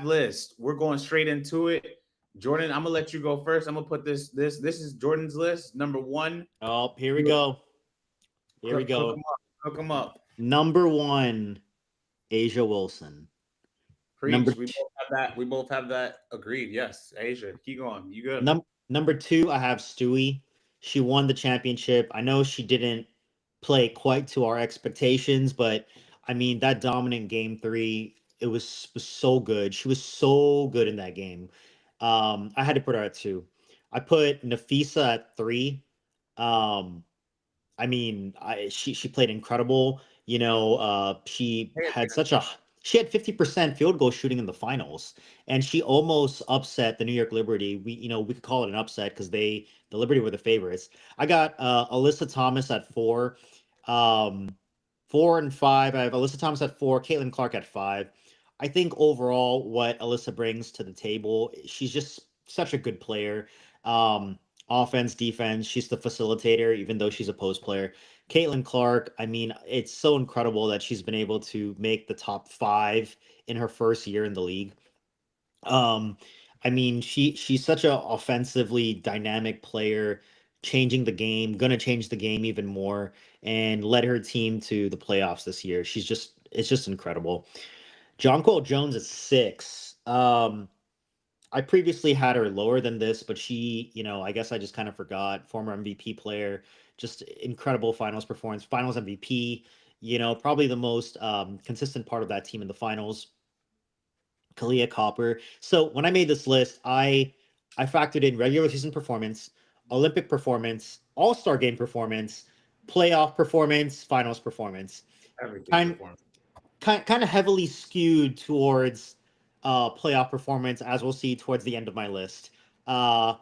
five list. We're going straight into it. Jordan, I'm gonna let you go first. I'm gonna put this is Jordan's list. Number one. Oh, here we go. Here we Cook go. them up. Cook them up. Number one, Asia Wilson. Number Preach. We both have that. We both have that. Agreed. Yes. Asia. Keep going. You good? number two, I have Stewie. She won the championship. I know she didn't play quite to our expectations, but I mean that dominant game three, it was so good. She was so good in that game. I had to put her at two. I put Nafisa at three. Um, I mean, she played incredible. She Pay had attention. such a she had 50% field goal shooting in the finals, and she almost upset the New York Liberty. We could call it an upset because the Liberty were the favorites. I got Alyssa Thomas at four, um, four and five. I have Alyssa Thomas at four, Caitlin Clark at five. I think overall what Alyssa brings to the table, she's just such a good player. Offense, defense. She's the facilitator, even though she's a post player. Caitlin Clark, I mean, it's so incredible that she's been able to make the top five in her first year in the league. Um, I mean, she's such a offensively dynamic player, changing the game, gonna change the game even more, and led her team to the playoffs this year. It's just incredible. Jonquil Jones is six. I previously had her lower than this, but I guess I just kind of forgot. Former MVP player, just incredible finals performance, finals MVP, probably the most consistent part of that team in the finals. Kalia Copper. So when I made this list, I factored in regular season performance, Olympic performance, All-Star game performance, playoff performance, finals performance. Everything Kind performed. kind of heavily skewed towards playoff performance, as we'll see towards the end of my list. Uh,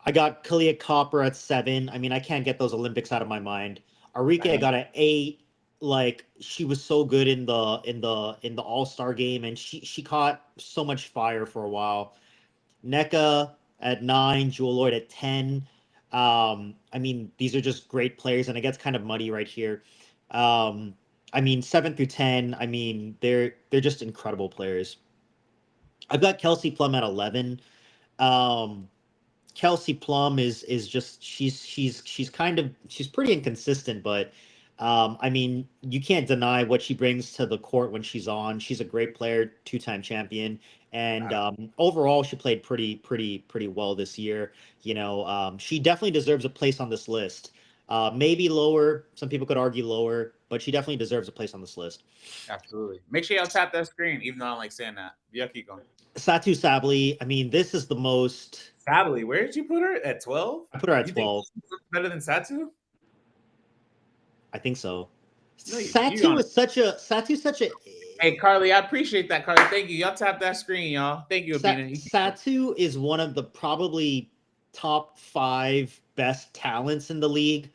I got Kalia Copper at seven. I mean, I can't get those Olympics out of my mind. Arike I got at eight. Like she was so good in the All Star game, and she caught so much fire for a while. NECA at nine, Jewel Lloyd at 10. I mean, these are just great players, and it gets kind of muddy right here. Um, I mean, 7 through 10. I mean, they're just incredible players. I've got Kelsey Plum at 11. Um, Kelsey Plum is just she's pretty inconsistent, but I mean, you can't deny what she brings to the court when she's on. She's a great player, two-time champion, and overall, she played pretty well this year. She definitely deserves a place on this list. Maybe lower. Some people could argue lower, but she definitely deserves a place on this list. Absolutely. Make sure y'all tap that screen, even though I don't like saying that. Yeah, keep going. Satu Sabli. I mean, this is the most. Sadly, where did you put her? At 12? I put her at You think 12. she's better than Satu? I think so. No, you don't. Satu's such a Hey, Carly, I appreciate that, Carly. Thank you. Y'all tap that screen, y'all. Thank you, Abina. Satu is one of the probably top five best talents in the league,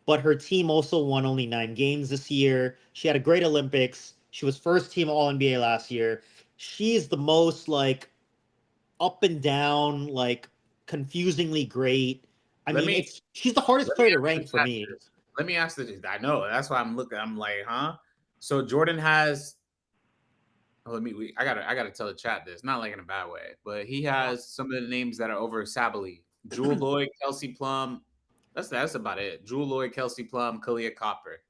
but her team also won only 9 games this year. She had a great Olympics. She was first team All NBA last year. She's the most like up and down, like confusingly great. I Let mean, me she's the hardest let me player to ask the rank for chat me. this. Let me ask this. I know. That's why I'm looking. I'm like, huh? So Jordan has. Oh, I gotta tell the chat this. Not like in a bad way, but he has some of the names that are over Sabali. Jewel Lloyd, Kelsey Plum. That's about it. Jewel Lloyd, Kelsey Plum, Kalia Copper.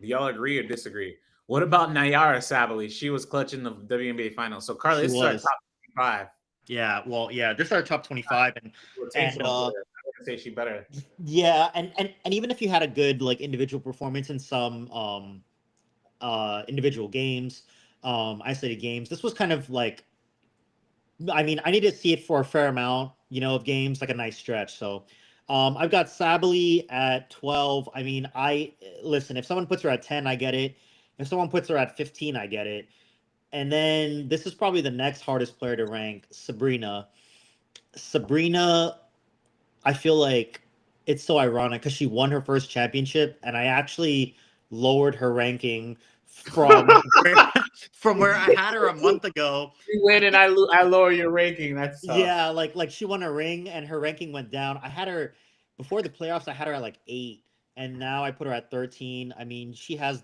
Do y'all agree or disagree? What about Nayara Sabali? She was clutching the WNBA finals. So Carly, She this is our top was. 5. Yeah, well, yeah, this is our top 25 and Rotational player. I would say she better. yeah, and even if you had a good like individual performance in some individual games, isolated games, this was kind of like I mean, I need to see it for a fair amount, of games, like a nice stretch. So, I've got Sabali at 12. I mean, I listen, if someone puts her at 10, I get it. If someone puts her at 15, I get it. And then this is probably the next hardest player to rank, Sabrina. Sabrina, I feel like it's so ironic because she won her first championship, and I actually lowered her ranking from from where I had her a month ago. You win and I lower your ranking. That's tough. Yeah, like she won a ring and her ranking went down. I had her before the playoffs. I had her at like 8, and now I put her at 13. I mean, she has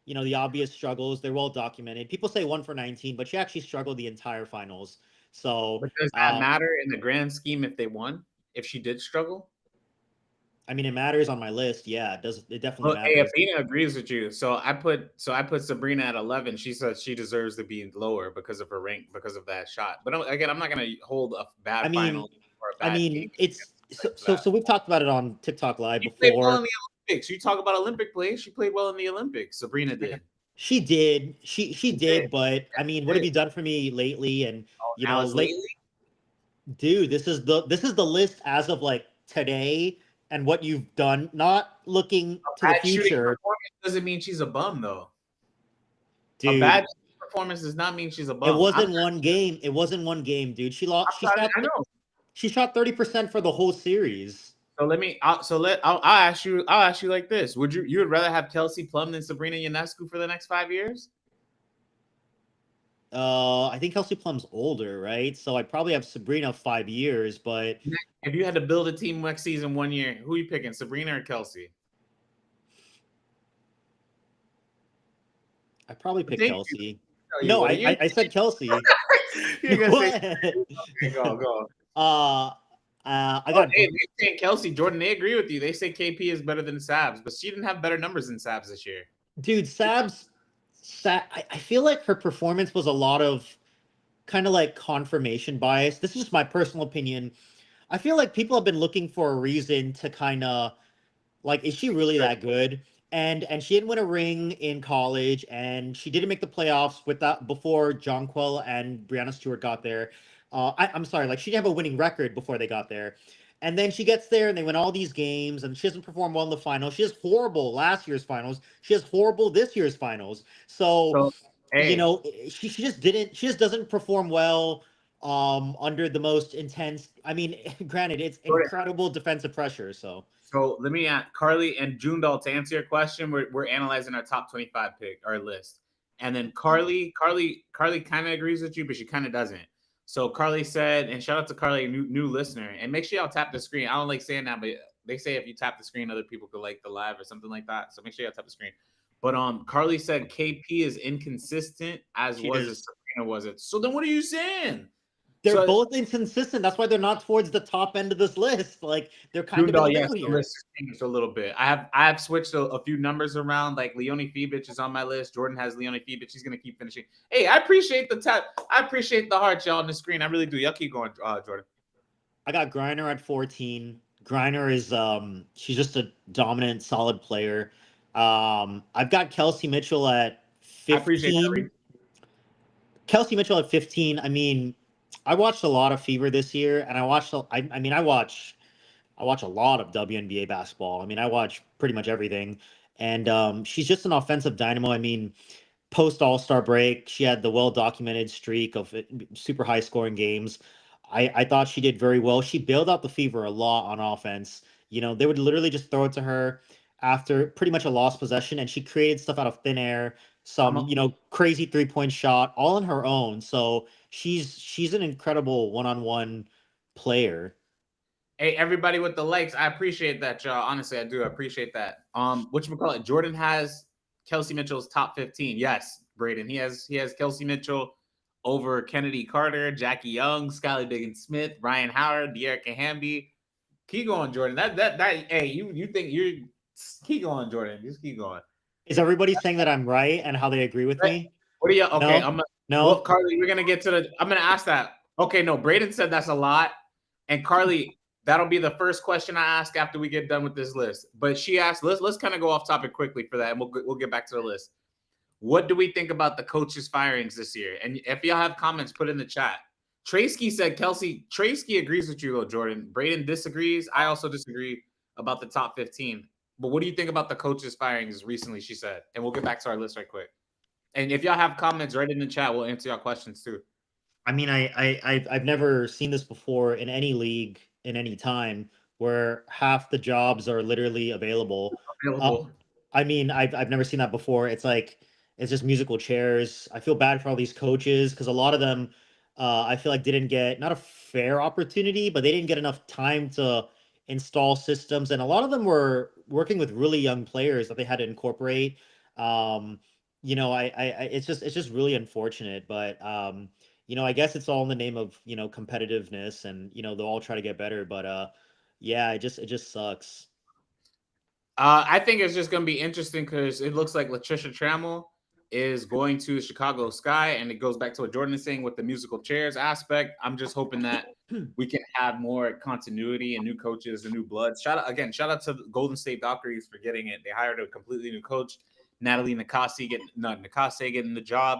the obvious struggles. They're well documented. People say 1 for 19, but she actually struggled the entire finals. So, But does that matter in the grand scheme if they won? If she did struggle? I mean, it matters on my list. Yeah, it does. It definitely Well, hey, matters. Athena agrees with you. So I put Sabrina at 11. She says she deserves to be lower because of her rank, because of that shot. But again, I'm not gonna hold a I bad final mean, or a bad game it's against so, for so. that. So we've talked about it on TikTok Live She played well in before. the Olympics. You talk about Olympic play. She played well in the Olympics. Sabrina did. She did. She She did. did. But I Yes, mean, she what have did. you done for me lately? And Oh, now it's late, lately. dude. This is the list as of like today and what you've done. Not looking to the Bad shooting future, performance doesn't mean she's a bum, though. A dude. bad performance does not mean she's a It bum. wasn't one game. It wasn't one game, dude. She lost. I know. She shot 30% for the whole series. So let me. I'll ask you. I'll ask you like this: you would rather have Kelsey Plum than Sabrina Ionescu for the next 5 years? I think Kelsey Plum's older, right? So I'd probably have Sabrina 5 years, but If you had to build a team next season 1 year, who are you picking, Sabrina or Kelsey? I probably pick Thank you. Kelsey. Tell you No, what are I you? I, I said Kelsey. You're gonna say What? okay, go. uh, I Oh, got hey, they saying Kelsey Jordan. They agree with you. They say KP is better than Sabs, but she didn't have better numbers than Sabs this year. dude. I feel like her performance was a lot of kind of like confirmation bias. This is just my personal opinion. I feel like people have been looking for a reason to kind of like, is she really that good? And she didn't win a ring in college, and she didn't make the playoffs with that before Jonquil and Brianna Stewart got there. I'm sorry, like she didn't have a winning record before they got there. And then she gets there and they win all these games, and she doesn't perform well in the finals. She has horrible last year's finals. She has horrible this year's finals. So, So, hey, she just doesn't perform well under the most intense. I mean, granted, it's Jordan, incredible defensive pressure. So so let me ask Carly and Jundal to answer your question. We're analyzing our top 25 pick, our list. And then Carly kind of agrees with you, but she kind of doesn't. So Carly said, and shout out to Carly, new listener, and make sure y'all tap the screen. I don't like saying that, but they say if you tap the screen, other people could like the live or something like that. So make sure y'all tap the screen. But Carly said KP is inconsistent, as she was is. as Sabrina was it. So then what are you saying? They're So both inconsistent. That's why they're not towards the top end of this list. Like they're kind of in the Dundal, yes, middle the here. list has changed a little bit. I have switched a few numbers around. Like Leonie Fibich is on my list. Jordan has Leonie Fibich. She's gonna keep finishing. Hey, I appreciate the tap. I appreciate the hearts, y'all, on the screen. I really do. Y'all keep going, Jordan. I got Griner at 14. Griner is she's just a dominant, solid player. I've got Kelsey Mitchell at I appreciate that. 15. Kelsey Mitchell at 15. I mean, I watched a lot of Fever this year, and I mean, I watch a lot of WNBA basketball. I mean, I watch pretty much everything, and she's just an offensive dynamo. I mean, post All Star break, she had the well documented streak of super high scoring games. I thought she did very well. She bailed out the Fever a lot on offense. They would literally just throw it to her after pretty much a lost possession, and she created stuff out of thin air. I'm Some a, crazy 3-point shot, all on her own. So she's an incredible one on one player. Hey, everybody with the likes, I appreciate that, y'all. Honestly, I do. I appreciate that. What you call it? Jordan has Kelsey Mitchell's top 15. Yes, Braden. He has Kelsey Mitchell over Chennedy Carter, Jackie Young, Skylar Diggins Smith, Ryan Howard, De'Erica Hamby. Keep going, Jordan. That. Hey, you think you're keep going, Jordan. Just keep going. Is everybody saying that I'm right and how they agree with Right. me? What are you? Okay, No, well, no. Carly, we're gonna get to the. I'm gonna ask that. Okay, no, Braden said that's a lot, and Carly, that'll be the first question I ask after we get done with this list. But she asked, let's kind of go off topic quickly for that, and we'll get back to the list. What do we think about the coaches' firings this year? And if y'all have comments, put in the chat. Tracy said Kelsey. Tracy agrees with you though, Jordan. Braden disagrees. I also disagree about the top 15. But what do you think about the coaches' firings recently? She said, and we'll get back to our list right quick. And if y'all have comments, right in the chat, we'll answer your questions too. I mean, I've never seen this before in any league in any time where half the jobs are literally available. Uh, Available. I mean, I've never seen that before. It's like it's just musical chairs. I feel bad for all these coaches because a lot of them, I feel like didn't get not a fair opportunity, but they didn't get enough time to install systems, and a lot of them were working with really young players that they had to incorporate. it's just really unfortunate, but I guess it's all in the name of competitiveness, and they'll all try to get better, but yeah, it just sucks. I think it's just going to be interesting because it looks like Latricia Trammell is going to Chicago Sky, and it goes back to what Jordan is saying with the musical chairs aspect. I'm just hoping that we can have more continuity and new coaches and new blood. Shout out to the Golden State Valkyries for getting it. They hired a completely new coach, Natalie Nakase getting the job,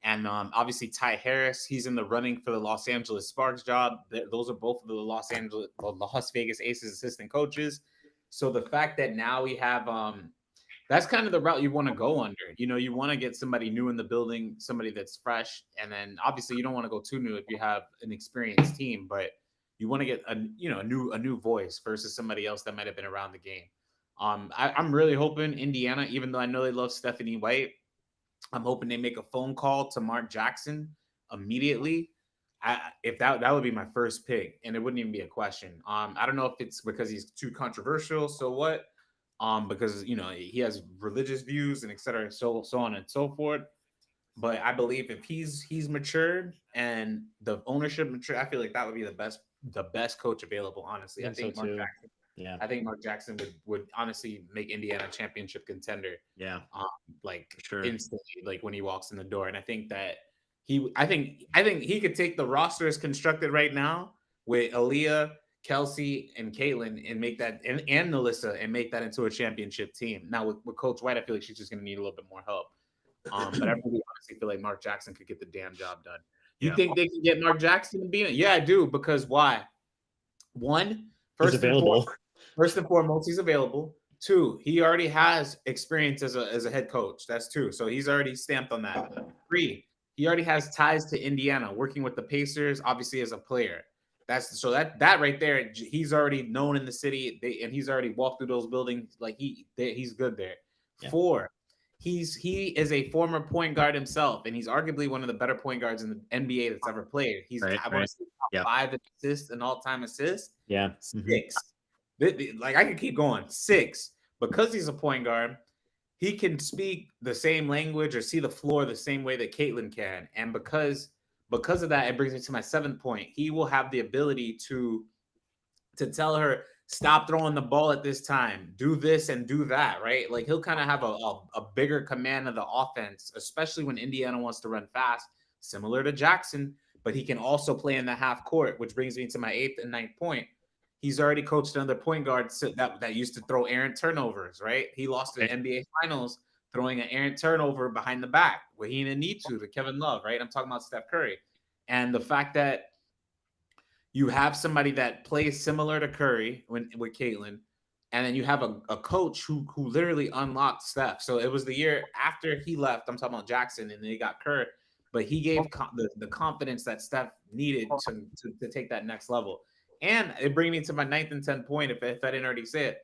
and obviously Ty Harris. He's in the running for the Los Angeles Sparks job. Those are both of the Las Vegas Aces assistant coaches. So the fact that now we have that's kind of the route you want to go under. You want to get somebody new in the building, somebody that's fresh, and then obviously you don't want to go too new if you have an experienced team, but you want to get a new voice versus somebody else that might have been around the game. I'm really hoping Indiana, even though I know they love Stephanie White, I'm hoping they make a phone call to Mark Jackson immediately. If that would be my first pick, and it wouldn't even be a question. I don't know if it's because he's too controversial. So what? Because he has religious views and et cetera, so on and so forth. But I believe if he's matured and the ownership matured, I feel like that would be the best coach available. I Honestly, I think so think Mark too. Jackson. Yeah, I think Mark Jackson would honestly make Indiana a championship contender, yeah, um, like for sure. instantly, like when he walks in the door. And I think that I think he could take the roster as constructed right now with Aaliyah, Kelsey, and Caitlin and make that and Melissa and make that into a championship team. Now with Coach White, I feel like she's just gonna need a little bit more help. But I really honestly feel like Mark Jackson could get the damn job done. You Yeah, think they can get Mark Jackson to be in it? Yeah, I do. Because why? One, he's first and foremost, available. he's available. Two, he already has experience as a head coach. That's two. So he's already stamped on that. Three, he already has ties to Indiana, working with the Pacers, obviously as a player. That right there, he's already known in the city, and he's already walked through those buildings. Like he's good there. Yeah, Four, he is a former point guard himself, and he's arguably one of the better point guards in the NBA that's ever played. He's right, I want right. to say top Yeah, five in assists and all time assists. yeah. Six. Like I could keep going. Six. Because he's a point guard, he can speak the same language or see the floor the same way that Caitlin can. And because of that, it brings me to my seventh point. He will have the ability to tell her stop throwing the ball at this time, do this and do that, right? Like he'll kind of have a bigger command of the offense, especially when Indiana wants to run fast, similar to Jackson. But he can also play in the half court, which brings me to my eighth and ninth point. He's already coached another point guard that used to throw errant turnovers, right? He lost the Right, NBA Finals throwing an errant turnover behind the back where he didn't need to Kevin Love, right? I'm talking about Steph Curry. And the fact that you have somebody that plays similar to Curry with Caitlin, and then you have a coach who literally unlocked Steph. So it was the year after he left. I'm talking about Jackson, and they got Kurt, but he gave the confidence that Steph needed to take that next level. And it brings me to my ninth and 10th point. If I didn't already say it,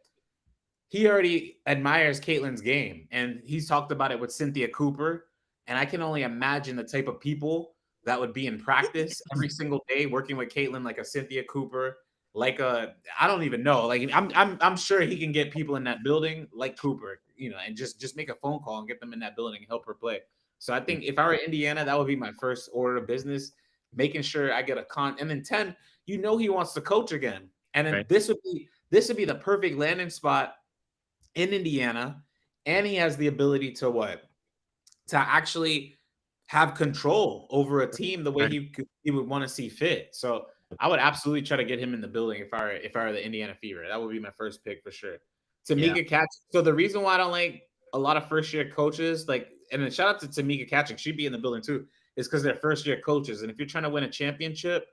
he already admires Caitlin's game, and he's talked about it with Cynthia Cooper. And I can only imagine the type of people that would be in practice every single day working with Caitlin, like a Cynthia Cooper, like a I don't even know. Like I'm sure he can get people in that building like Cooper, and just make a phone call and get them in that building and help her play. So I think if I were Indiana, that would be my first order of business, making sure I get and then 10, he wants to coach again. And then right, this would be the perfect landing spot in Indiana, and he has the ability to what? To actually have control over a team the way right. he would want to see fit. So I would absolutely try to get him in the building if I were the Indiana Fever. That would be my first pick for sure. Yeah, Tamika Catch. So the reason why I don't like a lot of first year coaches, like, and then shout out to Tamika Catching, she'd be in the building too, is because they're first year coaches. And if you're trying to win a championship,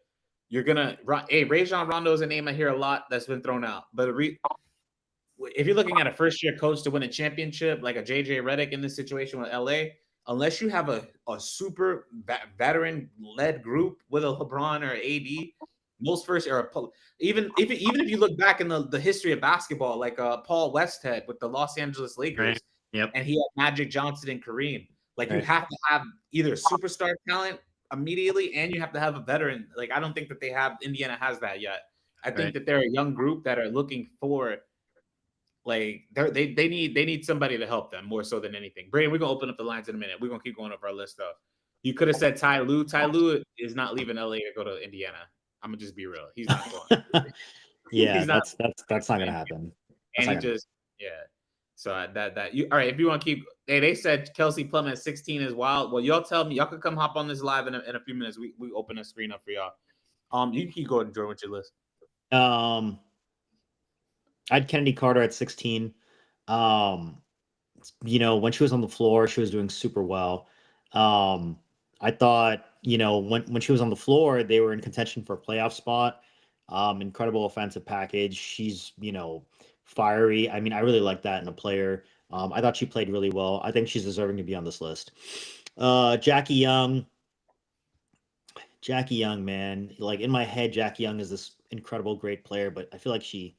you're gonna Rajon Rondo is a name I hear a lot that's been thrown out. But if you're looking at a first year coach to win a championship, like a JJ Redick in this situation with LA, unless you have a super veteran led group with a LeBron or AD, most first or even if you look back in the history of basketball, like Paul Westhead with the Los Angeles right. Lakers, Yep, and he had Magic Johnson and Kareem. Like you right, have to have either superstar talent immediately, and you have to have a veteran. Like I don't think that Indiana has that yet. I think right. that they're a young group that are looking for Like they need somebody to help them more so than anything. Brandon, we're gonna open up the lines in a minute. We're gonna keep going over our list though. You could have said Ty Lue. Ty Lue is not leaving LA to go to Indiana. I'm gonna just be real. He's not going. Yeah, He's not. that's not gonna happen. That's And not he gonna just yeah. So that you all right? If you want to keep, hey, they said Kelsey Plum at 16 is wild. Well, y'all tell me. Y'all could come hop on this live in a few minutes. We open a screen up for y'all. You can keep going, Jordan, with your list. happen. I had Kennedy Carter at 16. Um, when she was on the floor, she was doing super well. Um, I thought, when she was on the floor, they were in contention for a playoff spot. Incredible offensive package. She's, fiery. I mean, I really like that in a player. I thought she played really well. I think she's deserving to be on this list. Jackie Young. Jackie Young, man. Like in my head, Jackie Young is this incredible, great player, but I feel like she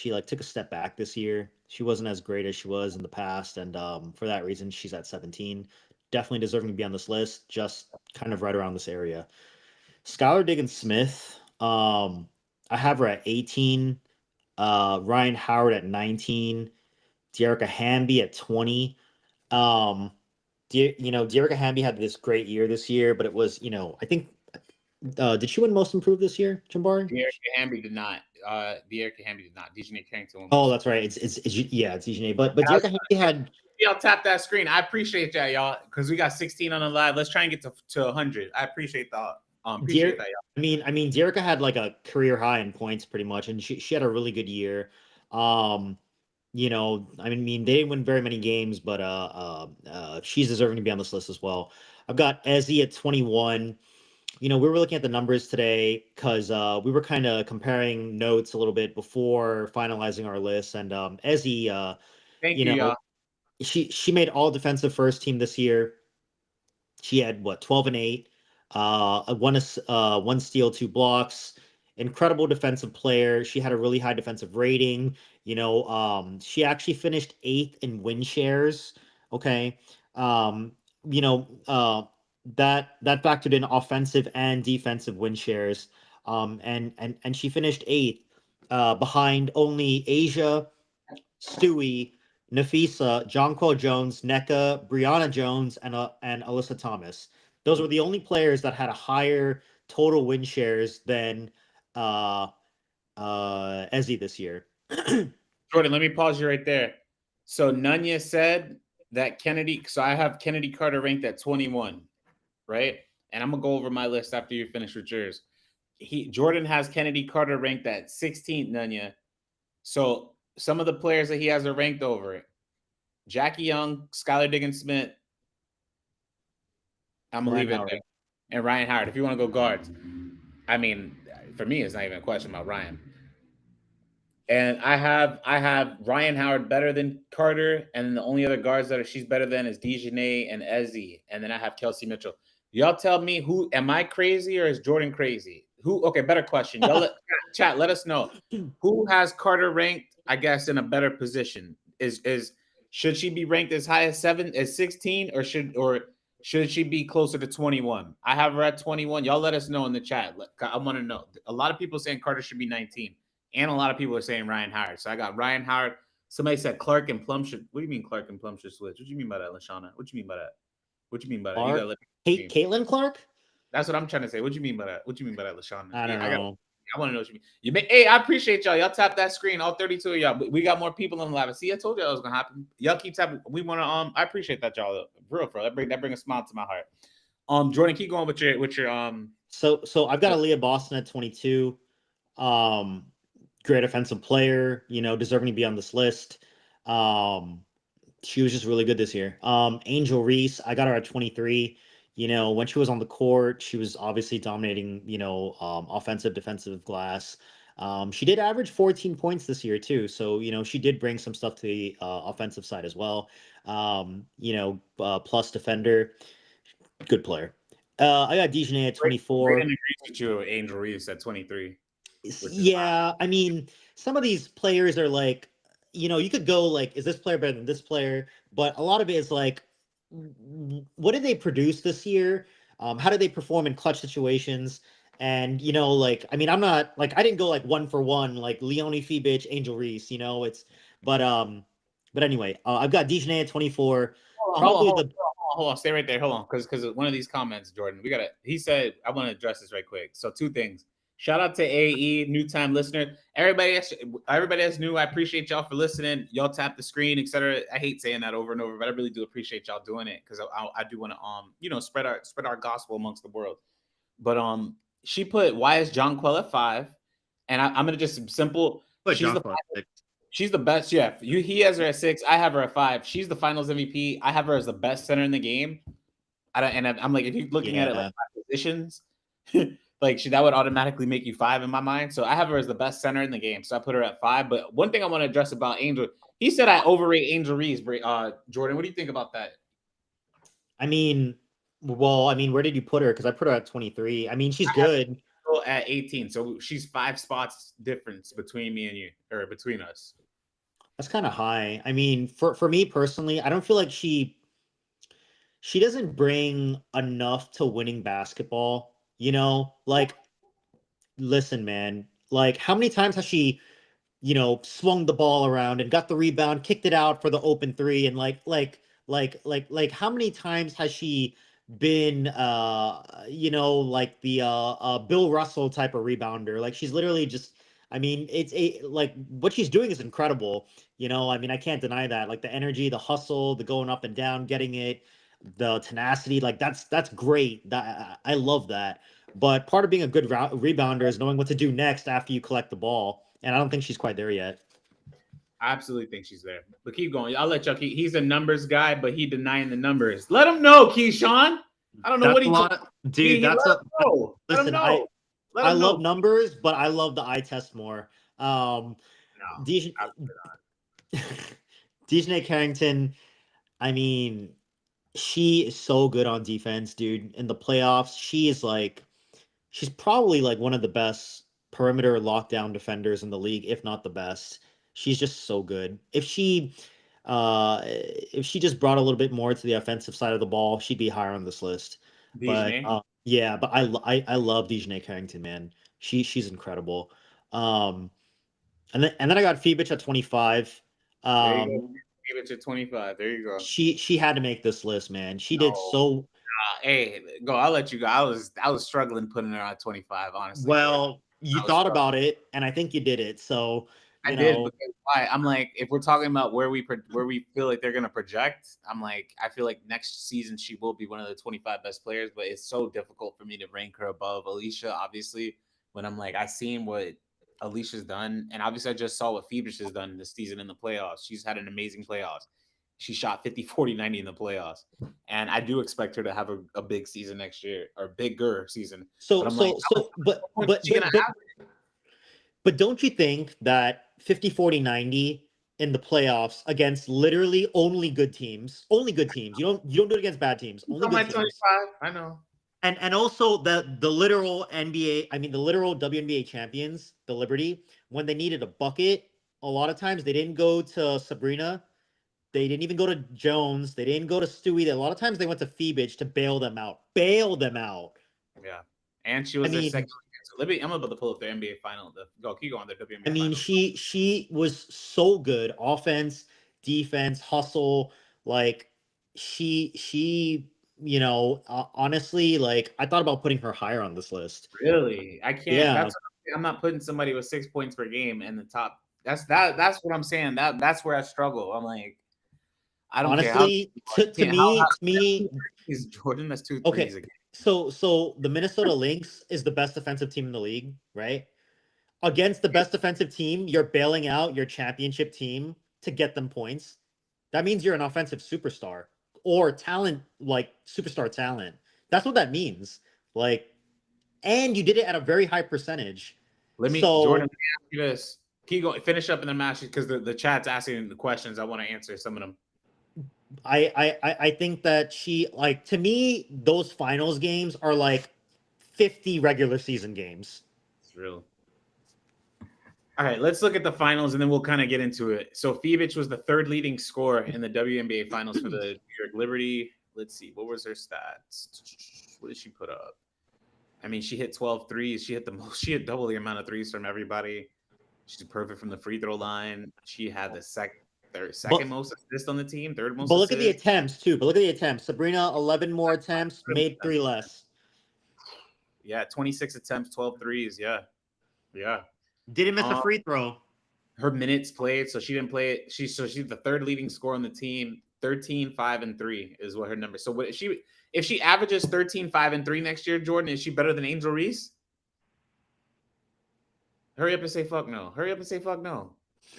like took a step back this year. She wasn't as great as she was in the past, and for that reason, she's at 17. Definitely deserving to be on this list. Just kind of right around this area. Skylar Diggins Smith. I have her at 18. Ryan Howard at 19. Dearica Hamby at 20. Um, Dearica Hamby had this great year this year, but it was, I think, did she win Most Improved this year, Jambari? De'Erica Hamby did not. De'Erica Hamby did not. Dejanay Carrington won Oh, most. that's right. It's yeah, it's EJ. But Dearica Hamby had. Y'all tap that screen. I appreciate that, y'all, because we got 16 on the live. Let's try and get to 100. I appreciate that. Appreciate Dear, that, y'all. I mean, Dearica had like a career high in points pretty much, and she had a really good year. Um, they didn't win very many games, but she's deserving to be on this list as well. I've got Ezzy at 21. We were looking at the numbers today because we were kind of comparing notes a little bit before finalizing our list, and Ezzy, Thank you you, know, y'all. she made all defensive first team this year. She had what 12-8, one steal, two blocks. Incredible defensive player. She had a really high defensive rating. She actually finished eighth in win shares. Okay, um, you know that factored in offensive and defensive win shares. And she finished eighth, behind only Asia, Stewie, Nafisa, Jonquil Jones, NECA, Brianna Jones, and Alyssa Thomas. Those were the only players that had a higher total win shares than uh Ezzy this year. Jordan, let me pause you right there. So Nunya said that Kennedy. So I have Kennedy Carter ranked at 21, right? And I'm gonna go over my list after you finish with yours. Jordan has Kennedy Carter ranked at 16th, Nunya. So some of the players that he has are ranked over it. Jackie Young, Skylar Diggins Smith. I'm gonna Ryan leave it Howard. there. And Ryan Howard. If you want to go guards, I mean, for me, it's not even a question about Ryan. And I have Ryan Howard better than Carter, and then the only other guards that she's better than is Dejanay and Ezzy, and then I have Kelsey Mitchell. Y'all tell me, who am I crazy or is Jordan crazy? Who? Okay, better question. Y'all chat. Let us know who has Carter ranked. I guess in a better position. Is should she be ranked as high as 16, or should she be closer to 21? I have her at 21. Y'all let us know in the chat. I want to know. A lot of people saying Carter should be 19. And a lot of people are saying Ryan Howard. So I got Ryan Howard. Somebody said Clark and Plum should. What do you mean Clark and Plum should switch? What do you mean by that, Lashana? What do you mean by that? What do you mean by that? You gotta Clark, let me. Caitlin Clark. That's what I'm trying to say. What do you mean by that? What do you mean by that, Lashana? I don't I got. know. I want to know what you mean. Hey, I appreciate y'all. Y'all tap that screen. All 32 of y'all. We got more people in the live. See, I told you that was gonna happen. Y'all keep tapping. We want to. I appreciate that, y'all. Real for that bring a smile to my heart. Jordan, keep going with your. So I've got Aaliyah Boston at 22. Um, Great offensive player. Deserving to be on this list. Um, she was just really good this year. Angel Reese, I got her at 23. When she was on the court, she was obviously dominating, offensive, defensive glass. She did average 14 points this year too. So, she did bring some stuff to the offensive side as well. Plus defender, good player. I got Dejanay at Brayden 24. agrees with you. Angel Reese at 23, which is Yeah, I mean, some of these players are like, you could go like, is this player better than this player? But a lot of it is like, what did they produce this year? How did they perform in clutch situations? And like, I mean, I'm not like I didn't go like one for one like Leone Fiebich, Angel Reese. It's But anyway, I've got Dejanay at 24. Hold Probably on, the hold on. Stay right there. Hold on, because one of these comments, Jordan, we gotta. He said, I want to address this right quick. So two things. Shout out to AE, new time listener. Everybody that's new, I appreciate y'all for listening. Y'all tap the screen, etc. I hate saying that over and over, but I really do appreciate y'all doing it because I do want to spread our gospel amongst the world. But she put why is John Quell at 5, and I'm gonna just simple. put She's John the Clark at 6. She's the best. Yeah, he has her at 6. I have her at 5. She's the Finals MVP. I have her as the best center in the game. I don't, and I'm like, if you're looking at it like Yeah. by positions, like that would automatically make you 5 in my mind. So I have her as the best center in the game. So I put her at 5. But one thing I want to address about Angel, he said I overrate Angel Reese. Jordan, what do you think about that? I mean, well, I mean, where did you put her? Because I put her at 23. I mean, she's I have good. her at 18. So she's 5 spots difference between me and you, or between us. That's kind of high. I mean, for me personally, I don't feel like she doesn't bring enough to winning basketball. Like, listen, man, like how many times has she swung the ball around and got the rebound, kicked it out for the open three, and like how many times has she been like the Bill Russell type of rebounder? Like she's literally just I mean, like what she's doing is incredible. I mean, I can't deny that. Like the energy, the hustle, the going up and down, getting it, the tenacity, like that's great. I love that. But part of being a good rebounder is knowing what to do next after you collect the ball. And I don't think she's quite there yet. I absolutely think she's there. But keep going. I'll let Chuck. He's a numbers guy, but he denying the numbers. Let him know, Keyshawn. I don't know That's what a he told. lot of, dude. He let That's a him know. Let him listen. know. Let I him love know. numbers, but I love the eye test more. Um, No, Dej- absolutely not. Dejanay Carrington. I mean, she is so good on defense, dude. In the playoffs, she's probably like one of the best perimeter lockdown defenders in the league, if not the best. She's just so good. If she just brought a little bit more to the offensive side of the ball, she'd be higher on this list. But Dejanay. yeah, but I love Dejanay Carrington, man. She's incredible. Um, and then I got Phoebich at 25. There you go. Um, Give it to 25. There you go. she had to make this list, man. She did No. so Hey, go. I'll let you go. I was struggling putting her on 25. Honestly, Jordan. well. You I was thought struggling. about it, and I think you did it. So I you did know, because why? I'm like, if we're talking about where we feel like they're gonna project, I'm like, I feel like next season she will be one of the 25 best players, but it's so difficult for me to rank her above Alicia. Obviously, when I'm like, I seen what Alicia's done, and obviously I just saw what Phoebus has done this season in the playoffs. She's had an amazing playoffs. She shot 50, 40, 90 in the playoffs, and I do expect her to have a big season next year or bigger season. But so I'm like, so so, but how much is she gonna have? but don't you think that 50-40-90 in the playoffs against literally only good teams. You don't do it against bad teams, She's only on my good teams. 25. I know. And also the literal NBA, I mean the literal WNBA champions, the Liberty, when they needed a bucket, a lot of times they didn't go to Sabrina, they didn't even go to Jones, they didn't go to Stewie. A lot of times they went to Phoebich to bail them out. Bail them out. Yeah, and she I was their second. mean, So let me. I'm about to pull up the NBA final. Go, keep going. The I WNBA mean, finals. she was so good. Offense, defense, hustle. Like honestly, like I thought about putting her higher on this list. Really, I can't. Yeah, I'm not putting somebody with 6 points per game in the top. That's what I'm saying. That's where I struggle. I'm like, I don't care how. honestly, to me, Is Jordan? That's two okay. threes again. So the Minnesota Lynx is the best defensive team in the league, right? Against the best defensive team, you're bailing out your championship team to get them points. That means you're an offensive superstar or talent, like superstar talent. That's what that means. Like, and you did it at a very high percentage. Let me, Jordan. So Let me ask you this. Keep going. Finish up and then match because the chat's asking the questions. I want to answer some of them. I think that she like to me those finals games are like 50 regular season games. It's real. All right, let's look at the finals and then we'll kind of get into it. So Phoebich was the third leading scorer in the WNBA finals for the New York Liberty. Let's see, what was her stats? What did she put up? I mean, she hit 12 threes. She hit the most. She hit double the amount of threes from everybody. She's perfect from the free throw line. She had the second But most assist on the team, third most but look at the assist. attempts too. But look at the attempts. Sabrina, 11 more attempts, made three less. Yeah, 26 attempts, 12 threes. Yeah. Yeah. Didn't miss a Um, free throw. her minutes played, so she didn't play it. She's the third leading scorer on the team. 13, 5, and 3 is what her number. So what if she averages 13, 5, and 3 next year, Jordan, is she better than Angel Reese? Hurry up and say fuck no. Hurry up and say fuck no.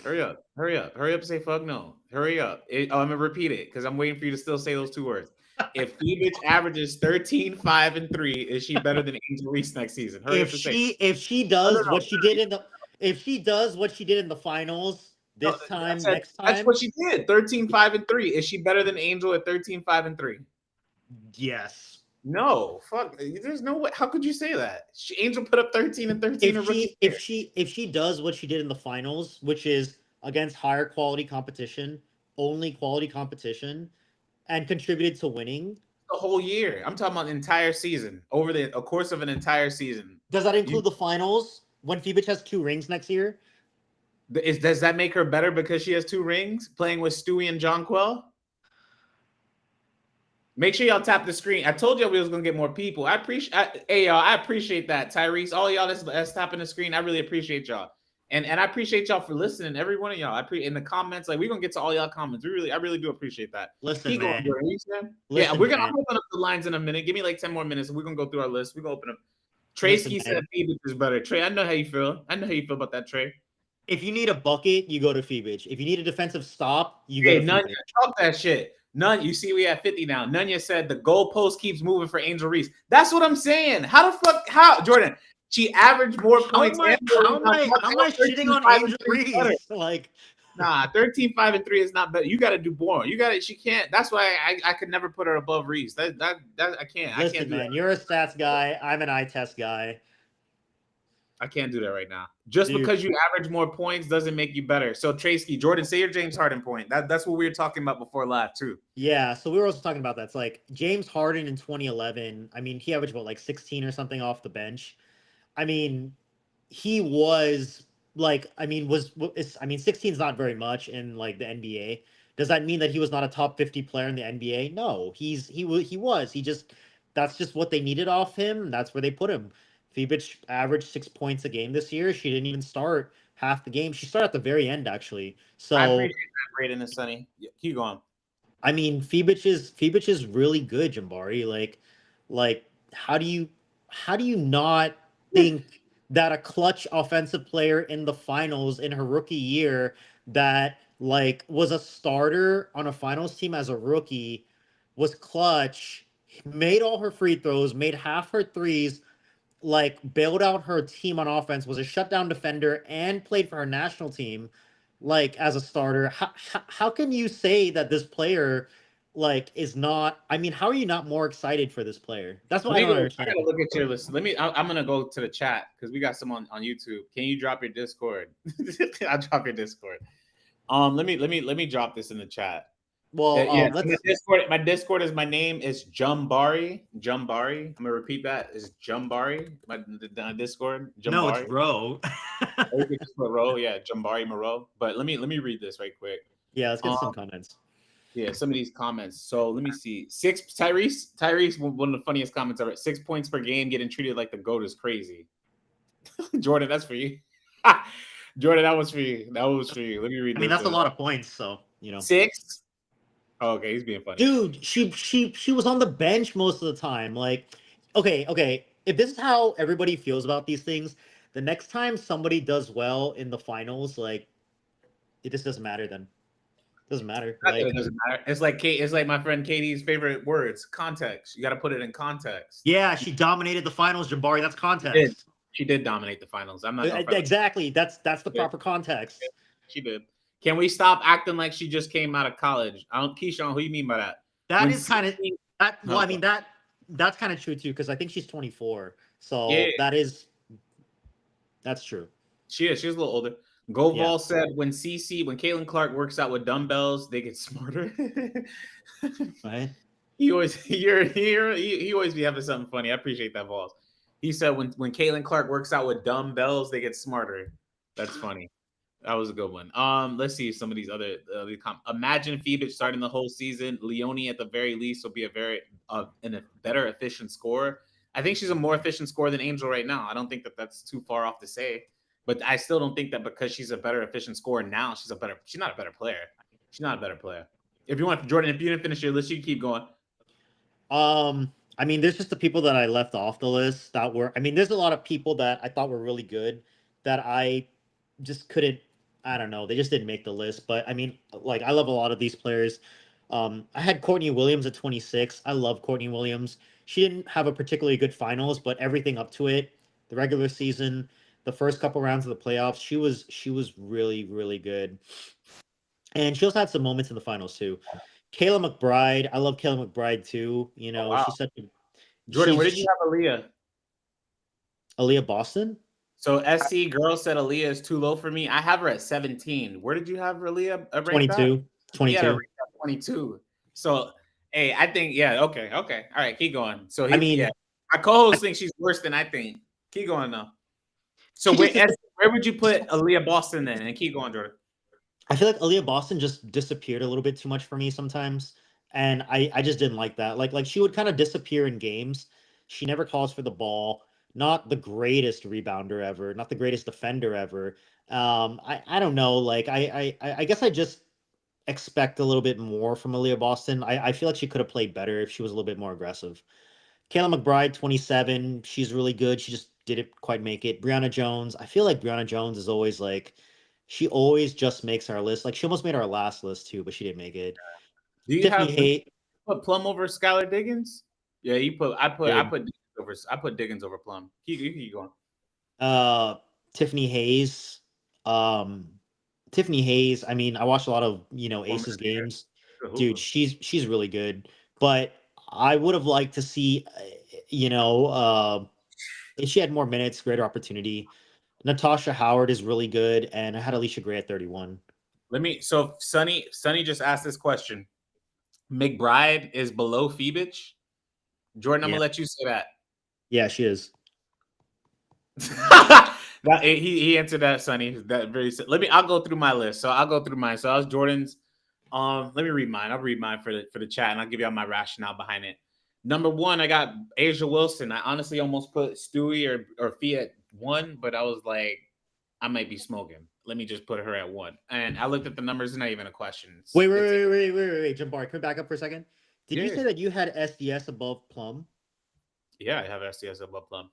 Hurry up. Hurry up. Hurry up and say fuck no. Hurry up. I'm gonna repeat it because I'm waiting for you to still say those two words. If Phoenix averages 13, 5, and 3, is she better than Angel Reese next season? Hurry up and say If she no, no, does no. what she did in the if she does what she did in the finals No, this I time, said next that's what time, she did. 13, 5, and 3. Is she better than Angel at 13, 5, and 3? yes. No, fuck. There's no way. How could you say that? Angel put up 13 and 13 a rookie year. If she does what she did in the finals, which is against higher quality competition, only quality competition, and contributed to winning, The whole year. I'm talking about the entire season. Over the a course of an entire season. does that You include the finals when Phoebus has 2 rings next year? does that make her better because she has 2 rings playing with Stewie and Jonquel? Make sure y'all tap the screen. I told y'all we was gonna get more people. Hey y'all, I appreciate that. Tyrese, all y'all that's tapping the screen, I really appreciate y'all. And I appreciate y'all for listening. Every one of y'all. In the comments, like we're gonna get to all y'all comments. I really do appreciate that. Listen, Keep going, man. Jordan. You said? Yeah, Listen, I'm man. open up the lines in a minute. Give me like 10 more minutes. We're gonna go through our list. We're gonna open up. Listen, Tracy said man. Phoenix is better. Trey, I know how you feel. I know how you feel about that, Trey. If you need a bucket, you go to Phoebus. If you need a defensive stop, you go Hey, to Nunya, Phoebus. talk that shit. None, you see, we at 50 now. Nunya said the goalpost keeps moving for Angel Reese. That's what I'm saying. How the fuck? How, Jordan? She averaged more points and more rebounds. How am I shitting 13, on 5, and Angel 3 is better. Reese? Like, Nah, 13, 5, and 3 is not better. You got to do more. You got to, she can't. That's why I could never put her above Reese. That I can't. I can't listen, do that. man, you're a stats guy. I'm an eye test guy. I can't do that right now. Just Dude, because you average more points doesn't make you better. So Tracy, Jordan, say your James Harden point. That's what we were talking about before live too. yeah, so we were also talking about that. It's like James Harden in 2011. I mean, he averaged about like 16 or something off the bench. I mean, he was like, I mean, I mean, 16 is not very much in like the NBA. Does that mean that he was not a top 50 player in the NBA? No, he was. He just that's just what they needed off him. That's where they put him. Phoebus averaged 6 points a game this year. She didn't even start half the game. She started at the very end actually. I So appreciate that, Braden and Sunny. Yeah, keep going. I mean, Phoebus is really good, Jambari. Like how do you not think that a clutch offensive player in the finals in her rookie year that like was a starter on a finals team as a rookie was clutch, made all her free throws, made half her threes, like bailed out her team on offense, was a shutdown defender, and played for her national team, like as a starter. How can you say that this player like is not? I mean, how are you not more excited for this player? That's what Let I me don't go. I gotta understand. look at your list. I'm gonna go to the chat because we got some on YouTube. Can you drop your Discord? I'll drop your Discord. Let me drop this in the chat. Well, Yeah, so let's My Discord is my name is Jumbari. Jumbari. I'm gonna repeat that. Is Jumbari my Discord? no, it's Jumbari. bro. Or you could just put Moreau. Yeah, Jumbari Moreau. But let me read this right quick. Yeah, let's get Um, some comments. yeah, some of these comments. So let me see. Tyrese, one of the funniest comments ever. 6 points per game, getting treated like the goat is crazy. Jordan, that's for you. Jordan, that was for you. That was for you. Let me read I mean, this that's a one. lot of points. So you know, Six. Oh, okay, he's being funny. dude, she was on the bench most of the time. Like, okay, if this is how everybody feels about these things, the next time somebody does well in the finals, like it just doesn't matter then. Doesn't matter. Not that it Like, doesn't matter. It's like Kate. It's like my friend Katie's favorite words: context. You got to put it in context. yeah, she dominated the finals, Jabari. That's She did. context. She did dominate the finals. I'm not gonna front. Exactly. That's the She did. proper context. She did. Can we stop acting like she just came out of college? I don't, Keyshawn. Who you mean by that? That When is kind of CC that. Well, no, I mean that's kind of true too because I think she's 24. yeah, So that's true. she is. She's a little older. Yeah. Goval said when Caitlin Clark works out with dumbbells, they get smarter. Right. he always be having something funny. I appreciate that, balls. He said when Caitlin Clark works out with dumbbells, they get smarter. That's funny. That was a good one. Let's see some of these other imagine Phoebus starting the whole season. Leonie at the very least will be a very in a better efficient scorer. I think she's a more efficient scorer than Angel right now. I don't think that that's too far off to say, but I still don't think that because she's a better efficient scorer now, she's a better. She's not a better player. She's not a better player. If you want Jordan, if you didn't finish your list, you can keep going. I mean, there's just the people that I left off the list that were. I mean, there's a lot of people that I thought were really good that I just couldn't. I don't know. They just didn't make the list. But I mean, like, I love a lot of these players. I had Courtney Williams at 26. I love Courtney Williams. She didn't have a particularly good finals, but everything up to it, the regular season, the first couple rounds of the playoffs, she was really really good. And she also had some moments in the finals too. Kayla McBride, I love Kayla McBride too. You Oh know, wow, she's such a Jordan, where did you she's have Aaliyah? Aaliyah Boston, So SC girl said Aaliyah is too low for me. I have her at 17. Where did you have Aaliyah ranked at? 22, He had her 22. ranked at 22. So hey, I think okay. All right, keep going. So I yeah. mean, My co-host thinks she's worse than I think. Keep going though. So she just where would you put Aaliyah Boston then? And keep going, Jordan. I feel like Aaliyah Boston just disappeared a little bit too much for me sometimes, and I just didn't like that. Like she would kind of disappear in games. She never calls for the ball. Not the greatest rebounder ever. Not the greatest defender ever. I don't know. Like I guess I just expect a little bit more from Aaliyah Boston. I feel like she could have played better if she was a little bit more aggressive. Kayla McBride, 27. She's really good. She just didn't quite make it. Brianna Jones. I feel like Brianna Jones is always like, she always just makes our list. Like she almost made our last list too, but she didn't make it. Do you Tiffany have Hay put Plum over Skylar Diggins? Yeah, you put I did. put I put Diggins over Plum. You keep going. Uh, Tiffany Hayes. Um, Tiffany Hayes. I mean, I watched a lot of Former Aces games. good Dude, hooper. she's really good. But I would have liked to see, you know, if she had more minutes, greater opportunity. Natasha Howard is really good, and I had Alicia Gray at 31. So Sonny just asked this question. McBride is below Phoebich. Jordan, I'm Yeah, gonna let you say that. yeah, she is. He answered that, Sonny. That very I'll go through my list. So I'll go through mine. So I was Jordan's. Let me read mine. I'll read mine for the chat, and I'll give y'all my rationale behind it. Number one, I got Asia Wilson. I honestly almost put Stewie or Fee at one, but I was like, I might be smoking. Let me just put her at one. And I looked at the numbers. It's not even a question. Wait, wait, It's wait, wait, wait, wait, wait, Jabari, come back up for a second. Did you yeah, say that you had SDS above Plum? yeah. I have SDS above Plum.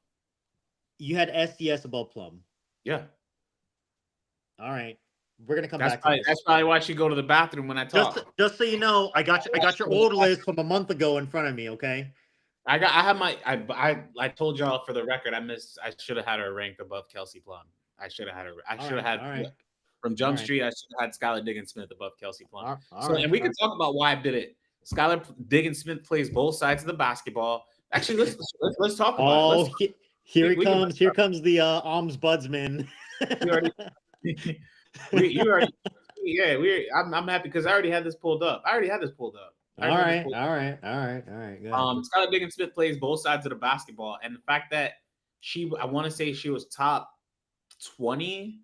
You had SDS above Plum. Yeah, All right, we're gonna come back to that's this. probably why she go to the bathroom when I talk. Just so you know, I got your old list from a month ago in front of me. Okay. I have my I told y'all for the record I should have had her ranked above Kelsey Plum. I All should have right. had All right. from All Jump right. Street. I should have had Skylar Diggins Smith above Kelsey Plum. All So right. and we All can right. talk about why I did it. Skylar Diggins Smith plays both sides of the basketball. Actually, let's talk about it. Oh, Let's here he we can comes. Here comes the ombudsman. we already you already I'm happy because I already had this pulled up. I already had this pulled up. I All already had this right. pulled. All right. All right. All right. Go ahead. Skylar Diggins Smith plays both sides of the basketball, and the fact that I want to say she was top 20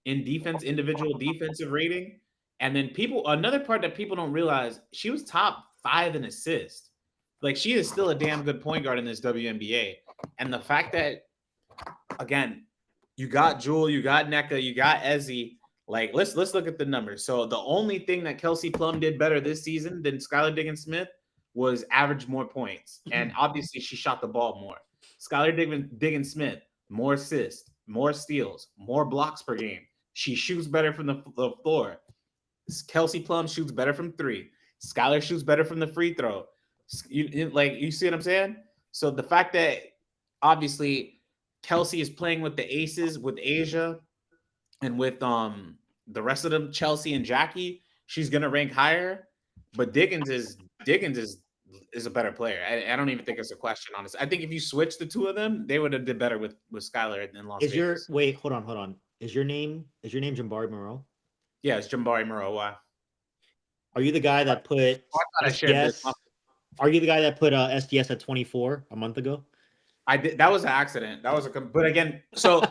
in individual defensive rating, and then another part that people don't realize, she was top 5 in assists. Like she is still a damn good point guard in this WNBA, and the fact that again, you got Jewel, you got NECA, you got Ezzy. Like let's look at the numbers. So the only thing that Kelsey Plum did better this season than Skylar Diggins Smith was average more points, and obviously she shot the ball more. Skylar Diggins Smith more assists, more steals, more blocks per game. She shoots better from the floor. Kelsey Plum shoots better from three. Skylar shoots better from the free throw. You see what I'm saying? So the fact that obviously Kelsey is playing with the aces with Asia and with the rest of them, Chelsea and Jackie, she's gonna rank higher. But Diggins is a better player. I don't even think it's a question, honestly. I think if you switch the two of them, they would have did better with Skylar in Las Is your Vegas. wait? Hold on. Is your name Jambari Moreau? Yeah, it's Jambari Moreau. Why? Are you the guy that put I thought I shared this. SDS? Are you the guy that put SDS at 24 a month ago? I did. That was an accident. That was but again, so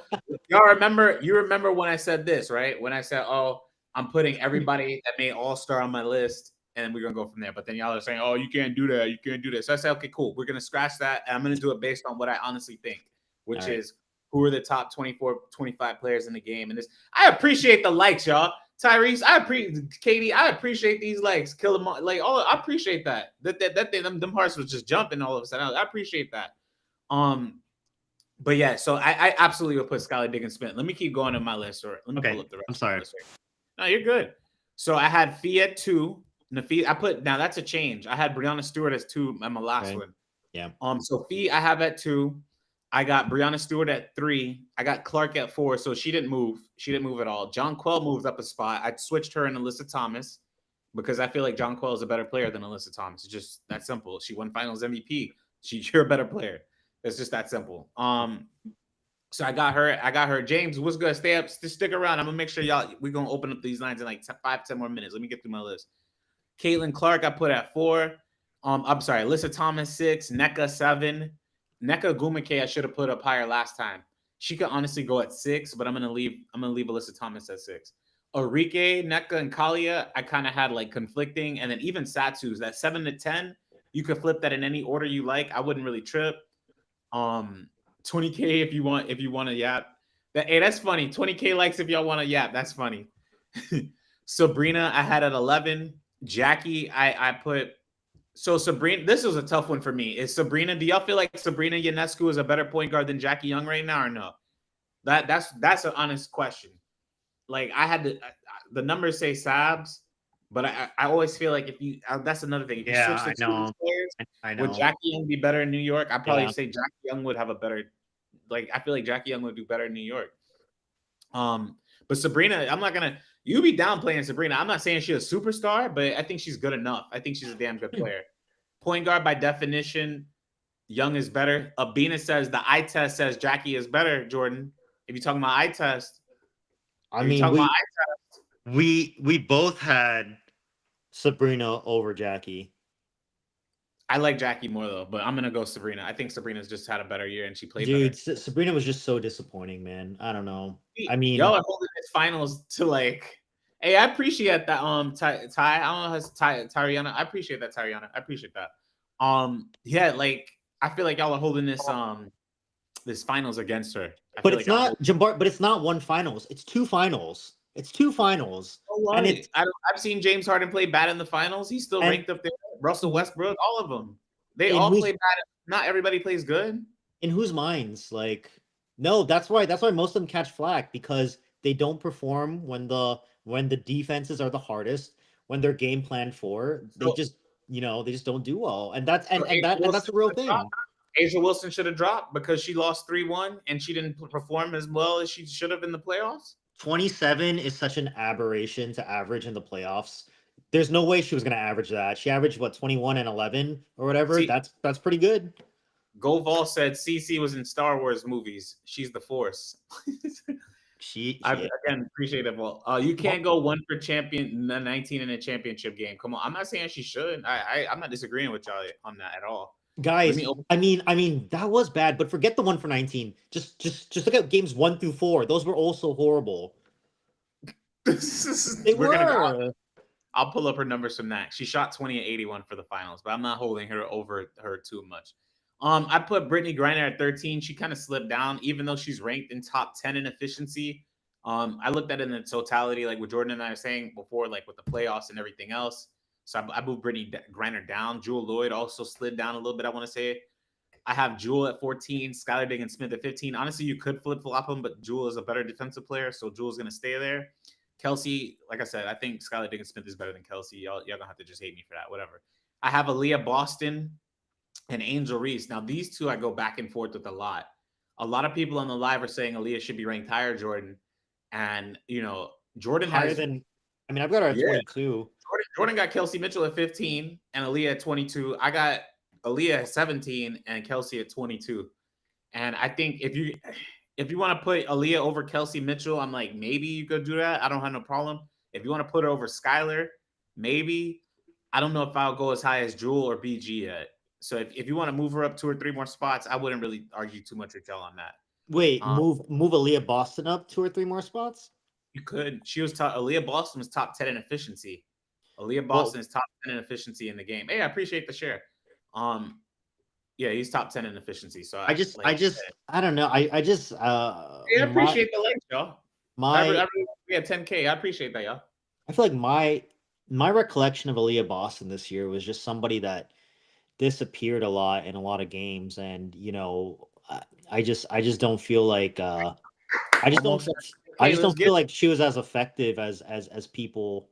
y'all remember, you remember when I said this, right? When I said, oh, I'm putting everybody that made All-Star on my list and we're gonna go from there. But then y'all are saying, oh, you can't do that. You can't do this. So I said, okay, cool. We're gonna scratch that. And I'm gonna do it based on what I honestly think, All which right. is who are the top 24, 25 players in the game. And this, I appreciate the likes, y'all. Tyrese, I appreciate Katie. I appreciate these likes. Kill them all. Like, oh, I appreciate that. Them hearts was just jumping all of a sudden. I appreciate that. Um, but yeah, so I absolutely would put Skylar Diggins Smith. Let me keep going on my list, or let me pull Okay. up the I'm rest of my sorry. list. Right. No, you're good. So I had Fee at 2. Nafi, I put now that's a change. I had Breonna Stewart as 2 on my last Okay. one. Yeah. So Fee I have at 2. I got Breonna Stewart at 3. I got Clark at 4. So she didn't move. She didn't move at all. John Quell moved up a spot. I switched her and Alyssa Thomas because I feel like John Quell is a better player than Alyssa Thomas. It's just that simple. She won Finals MVP. You're a better player. It's just that simple. So I got her. I got her. James, what's good? Stay up. Stick around. I'm gonna make sure y'all. We're gonna open up these lines in like 5, 10 more minutes. Let me get through my list. Caitlin Clark, I put at 4. I'm sorry, Alyssa Thomas 6, NECA 7. NECA Gumake, I should have put up higher last time. She could honestly go at 6, but I'm gonna leave Alyssa Thomas at 6. Arike, NECA, and Kalia, I kind of had like conflicting, and then even Satsu's that 7 to 10. You could flip that in any order you like. I wouldn't really trip. 20K if you want to yap. That's funny. 20K likes if y'all want to yap. That's funny. Sabrina, I had at 11. Jackie, I put. So Sabrina, this was a tough one for me. Is Sabrina? Do y'all feel like Sabrina Ionescu is a better point guard than Jackie Young right now, or no? That's an honest question. Like I had to, the numbers say Sabs, but I always feel like if you that's another thing. If you Yeah, switch the I two of these know. players, I would know. Jackie Young be better in New York? I'd probably Yeah. say Jackie Young would have a better. Like I feel like Jackie Young would do better in New York. But Sabrina, I'm not gonna. You be downplaying Sabrina. I'm not saying she's a superstar, but I think she's good enough. I think she's a damn good player. Point guard by definition, Young is better. Abina says the eye test says Jackie is better. Jordan, if you're talking about eye test, I if you're mean, talking about we both had Sabrina over Jackie. I like Jackie more though, but I'm gonna go Sabrina. I think Sabrina's just had a better year and she played Dude, better. Sabrina was just so disappointing, man. I don't know. I Y'all mean, are holding this finals to like. Hey, I appreciate that. Ty, I don't know how Tariana. I appreciate that, Tariana. I appreciate that. Yeah, like I feel like y'all are holding this finals against her. I but feel it's like y'all hold. not Jambar, but it's not one finals. It's two finals. It's two finals. So And what? it's I've seen James Harden play bad in the finals. He's still and ranked up there. Russell w- Westbrook, all of them. They in all play whose bad. Not everybody plays good. in whose minds? Like, no, that's why most of them catch flack because they don't perform when the defenses are the hardest, when they're game planned for, they So, just they just don't do well. And that's so and that's a real thing. Asia Wilson should have dropped because she lost 3-1 and she didn't perform as well as she should have in the playoffs. 27 is such an aberration to average in the playoffs. There's no way she was going to average that. She averaged what 21 and 11 or whatever. See, That's pretty good. Goval said CC was in Star Wars movies. She's the Force. I Yeah. again appreciate it. Well, you can't go one for champion 19 in a championship game. Come on, I'm not saying she should. I'm not disagreeing with y'all on that at all. Let Guys, me open. I mean that was bad, but forget the one for 19. Just look at games 1 through 4. Those were also horrible. They We're gonna go. were. I'll pull up her numbers from that. She shot 20 and 81 for the finals, but I'm not holding her over her too much. I put Brittany Griner at 13. She kind of slipped down, even though she's ranked in top 10 in efficiency. I looked at it in the totality, like what Jordan and I were saying before, like with the playoffs and everything else. So I moved Brittany Griner down. Jewel Lloyd also slid down a little bit, I want to say. I have Jewel at 14, Skylar Diggins Smith at 15. Honestly, you could flip flop them, but Jewel is a better defensive player, so Jewel's going to stay there. Kelsey, like I said, I think Skylar Diggins Smith is better than Kelsey. Y'all gonna have to just hate me for that. Whatever. I have Aaliyah Boston and Angel Reese. Now, these two I go back and forth with a lot. A lot of people on the live are saying Aaliyah should be ranked higher, Jordan. And Jordan Higher has than I've got her at yeah. 22. Jordan got Kelsey Mitchell at 15 and Aaliyah at 22. I got Aaliyah at 17 and Kelsey at 22. And I think if you want to put Aaliyah over Kelsey Mitchell, I'm like, maybe you could do that. I don't have no problem. If you want to put her over Skylar, maybe. I don't know if I'll go as high as Jewel or BG yet. So if you want to move her up 2 or 3 more spots, I wouldn't really argue too much with y'all on that. Wait, Um, move Aaliyah Boston up 2 or 3 more spots? you could. She was top. Aaliyah Boston was top 10 in efficiency. Aaliyah Boston Well, is top 10 in efficiency in the game. Hey, I appreciate the share. Um, yeah, he's top 10 in efficiency. So I don't know. I just hey, I appreciate the likes, y'all. my We had 10K. I appreciate that, y'all. I feel like my recollection of Aaliyah Boston this year was just somebody that disappeared a lot in a lot of games, and I just don't feel like I just don't Almost I 10K. just Let's don't get feel like she was as effective as people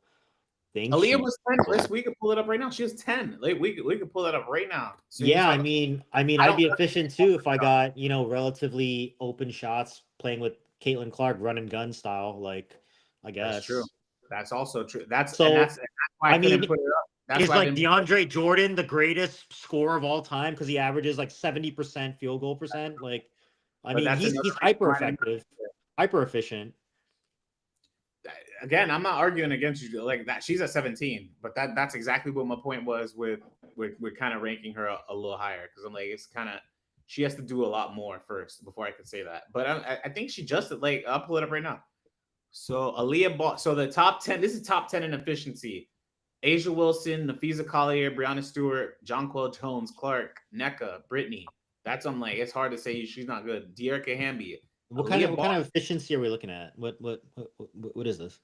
think Aaliyah she was 10. was. We could pull it up right now. She was 10. Like we could pull that up right now. As soon as you Yeah, talk, I I'd don't be efficient too if I got, relatively open shots playing with Caitlin Clark run and gun style, like, I that's true. guess. That's also true. So, That's why I I couldn't mean, put it up. That's is why I like didn't. DeAndre Jordan the greatest scorer of all time because he averages like 70% field goal percent? Like, I But mean, that's another he's reason hyper why I didn't. effective, hyper efficient. Again, I'm not arguing against you like that. She's at 17, but that's exactly what my point was with kind of ranking her a little higher because I'm like it's kind of she has to do a lot more first before I could say that. But I think she just like I'll pull it up right now. So Aaliyah bought so the top 10. This is top 10 in efficiency. Asia Wilson, Nafisa Collier, Brianna Stewart, Jonquel Jones, Clark, NECA, Brittany. That's I'm like it's hard to say she's not good. Dearica Hamby, Aaliyah What Ball. kind of efficiency are we looking at? What is this?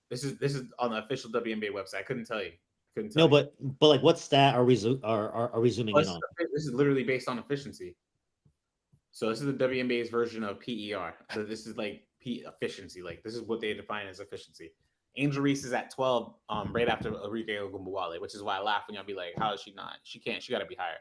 This is on the official WNBA website. I couldn't tell you. Couldn't tell No, you. but like what stat are we are we zooming Oh, in on? this is literally based on efficiency. So this is the WNBA's version of PER. This is like P efficiency. Like this is what they define as efficiency. Angel Reese is at 12, right after Enrique Ogunbowale, which is why I laugh when y'all be like, "How is she not? She can't. She got to be higher."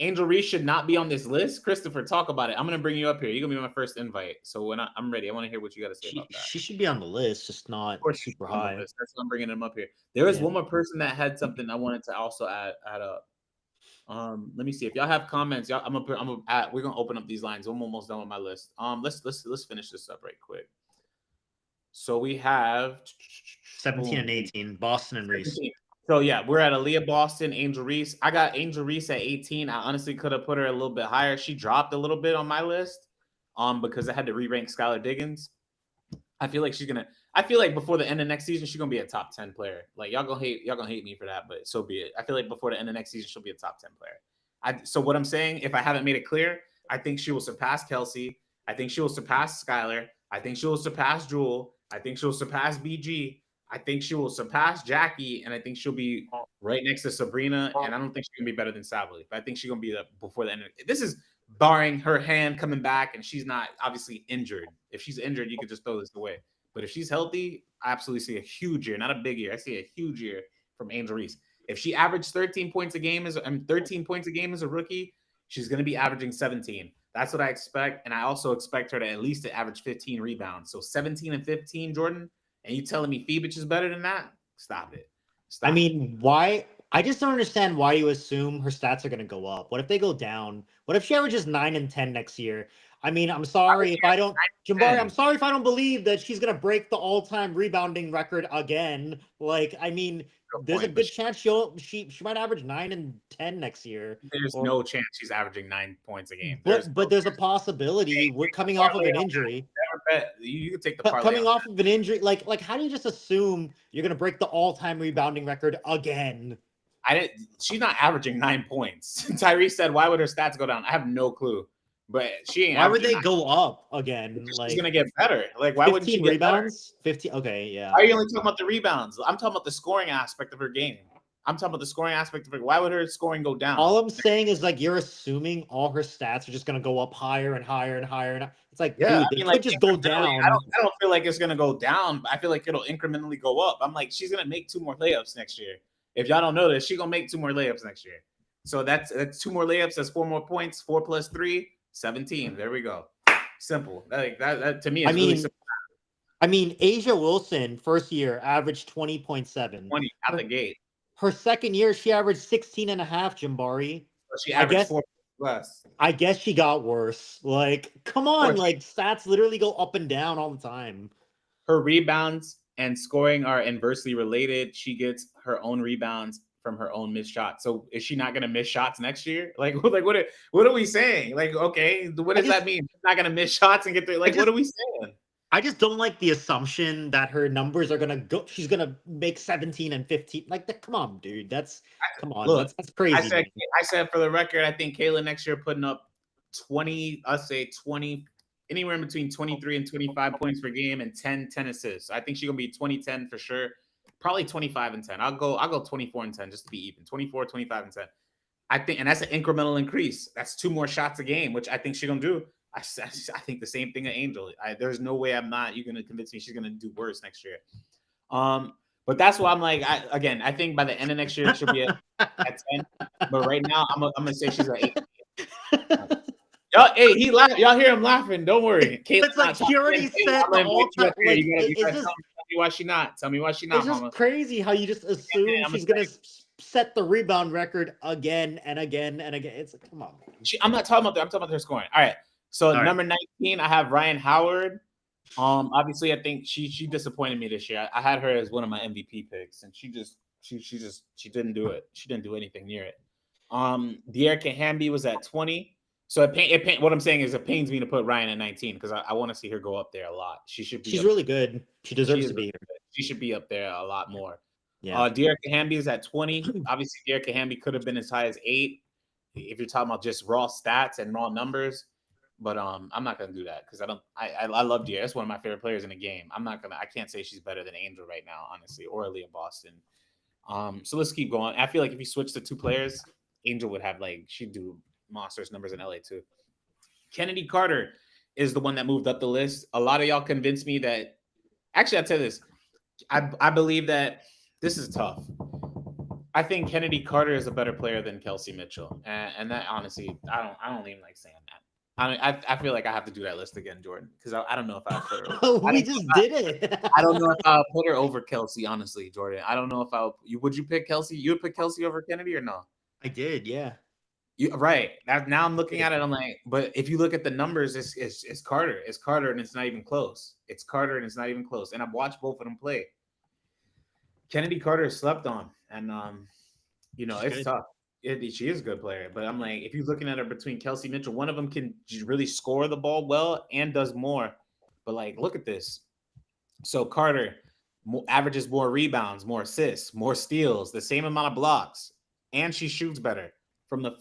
Angel Reese should not be on this list. Christopher, talk about it. I'm gonna bring you up here. You're gonna be my first invite. So when I'm ready, I want to hear what you got to say about that. She should be on the list, just not Of course, super on the high. list. That's why I'm bringing him up here. There is Yeah. one more person that had something I wanted to also add up. Let me see if y'all have comments. Y'all, we're gonna open up these lines. I'm almost done with my list. Let's finish this up right quick. So we have 17 and boom 18, Boston and Reese. 17. So yeah, we're at Aaliyah Boston, Angel Reese. I got Angel Reese at 18. I honestly could have put her a little bit higher. She dropped a little bit on my list, because I had to re-rank Skylar Diggins. I feel like she's gonna. I feel like before the end of next season, she's gonna be a top 10 player. Like y'all gonna hate me for that, but so be it. I feel like before the end of next season, she'll be a top 10 player. So what I'm saying, if I haven't made it clear, I think she will surpass Kelsey. I think she will surpass Skylar. I think she will surpass Jewel. I think she'll surpass BG. I think she will surpass Jackie, and I think she'll be right next to Sabrina. And I don't think she's gonna be better than Savali, but I think she's gonna be before the end. This is barring her hand coming back and she's not obviously injured. If she's injured, you could just throw this away. But if she's healthy, I absolutely see a huge year, not a big year. I see a huge year from Angel Reese. If she averaged 13 points a game 13 points a game as a rookie, she's going to be averaging 17. That's what I expect, and I also expect her to at least to average 15 rebounds. So 17 and 15, Jordan. And you telling me Phoebus is better than that? Stop it. I Stop it. mean, why? I just don't understand why you assume her stats are going to go up. What if they go down? What if she averages 9 and 10 next year? I mean, I'm sorry if I don't, Jambari, I'm 10. sorry if I don't believe that she's going to break the all-time rebounding record again. Like, I mean, Good there's a point, but good chance she might average 9 and 10 next year. there's Or no chance she's averaging 9 points a game. There's but there's a possibility. We're coming off of parlay an on injury. that. Never bet. You can take the parlay Coming on off of an injury, like how do you just assume you're going to break the all-time rebounding record again? I didn't. She's not averaging 9 points. Tyrese said, "Why would her stats go down?" I have no clue, but she ain't Why would averaging they 9. go up again? She's Like gonna get better. Like, why wouldn't she 15 get better? rebounds? 15. Okay, Why yeah. are you only talking about the rebounds? I'm talking about the scoring aspect of her game. I'm talking about the scoring aspect of her. Why would her scoring go down? All I'm saying is like you're assuming all her stats are just gonna go up higher and higher and higher and it's like, Yeah, dude, I they mean, like could just go incrementally. I don't. down. I don't feel like it's gonna go down. But I feel like it'll incrementally go up. I'm like, she's gonna make 2 more layups next year. If y'all don't know this, she's gonna make 2 more layups next year. So that's 2 more layups. That's 4 more points. 4 plus 3, 17. There we go. Simple. That to me I is really mean, simple. Asia Wilson, first year, averaged 20.7. 20 out the Her gate. her second year, she averaged 16 and a half, Jambari. So she I averaged guess 4 less. I guess she got worse. Like, come Of on, course, like stats literally go up and down all the time. her rebounds and scoring are inversely related. She gets her own rebounds from her own missed shots. So is she not gonna miss shots next year? Like what are we saying? Like, okay, what I does that just mean? She's not gonna miss shots and get there. I Like, what just are we saying? I just don't like the assumption that her numbers are gonna go. She's gonna make 17 and 15. Like, come on, dude. Come on. Look, That's crazy, man. I said for the record, I think Kayla next year putting up 20, I'll say 20, anywhere in between 23 and 25 points per game and 10 assists. I think she's gonna be 20-10 for sure. Probably 25 and 10. I'll go 24 and 10 just to be even. 24, 25 and 10. I think, and that's an incremental increase. That's 2 more shots a game, which I think she's gonna do. I think the same thing at Angel. There's no way you're gonna convince me she's gonna do worse next year. Um, but that's why I'm like, I think by the end of next year she'll be at 10. But right now, I'm gonna say she's at 8. Y'all, hey, y'all hear him laughing. Don't worry. Kayla's It's like not she talking. already Kayla, set I'm the gonna invite all you time. up here. Like, You gotta tell me why she not. Tell me why she it's not, just mama. crazy how you just assume I'm gonna she's gonna set the rebound record again and again and again. It's like, come on, man. I'm not talking about that. I'm talking about their scoring. All right. So All right. number 19, I have Ryan Howard. Obviously, I think she disappointed me this year. I had her as one of my MVP picks, and she didn't do it. She didn't do anything near it. De'Erica Hamby was at 20. So what I'm saying is it pains me to put Ryan at 19 because I want to see her go up there a lot. She should be She's up. really good. She She deserves is to be really here. good. She should be up there a lot more. Yeah. De'Erica Hamby is at 20. Obviously, De'Erica Hamby could have been as high as 8 if you're talking about just raw stats and raw numbers. But I'm not gonna do that because I love De'Erica. That's one of my favorite players in the game. I can't say she's better than Angel right now, honestly, or Aaliyah Boston. So let's keep going. I feel like if you switch the two players, Angel would have she'd do monstrous numbers in LA too. Chennedy Carter is the one that moved up the list. A lot of y'all convinced me that. Actually, I'll tell you this. I believe that this is tough. I think Chennedy Carter is a better player than Kelsey Mitchell, and that honestly, I don't even like saying that. I feel like I have to do that list again, Jordan, because I don't know if I put her. We just did it. I don't know if I'll put her over Kelsey, honestly, Jordan. I don't know if would you pick Kelsey? You would pick Kelsey over Kennedy or no? I did, yeah. Right. Now I'm looking at it. I'm like, but if you look at the numbers, it's Carter. It's Carter, and it's not even close. It's Carter, and it's not even close. And I've watched both of them play. Chennedy Carter is slept on, and She's it's good. tough. She is a good player, but I'm like, if you're looking at her between Kelsey Mitchell, one of them can really score the ball well and does more. But like, look at this. So Carter averages more rebounds, more assists, more steals, the same amount of blocks, and she shoots better from the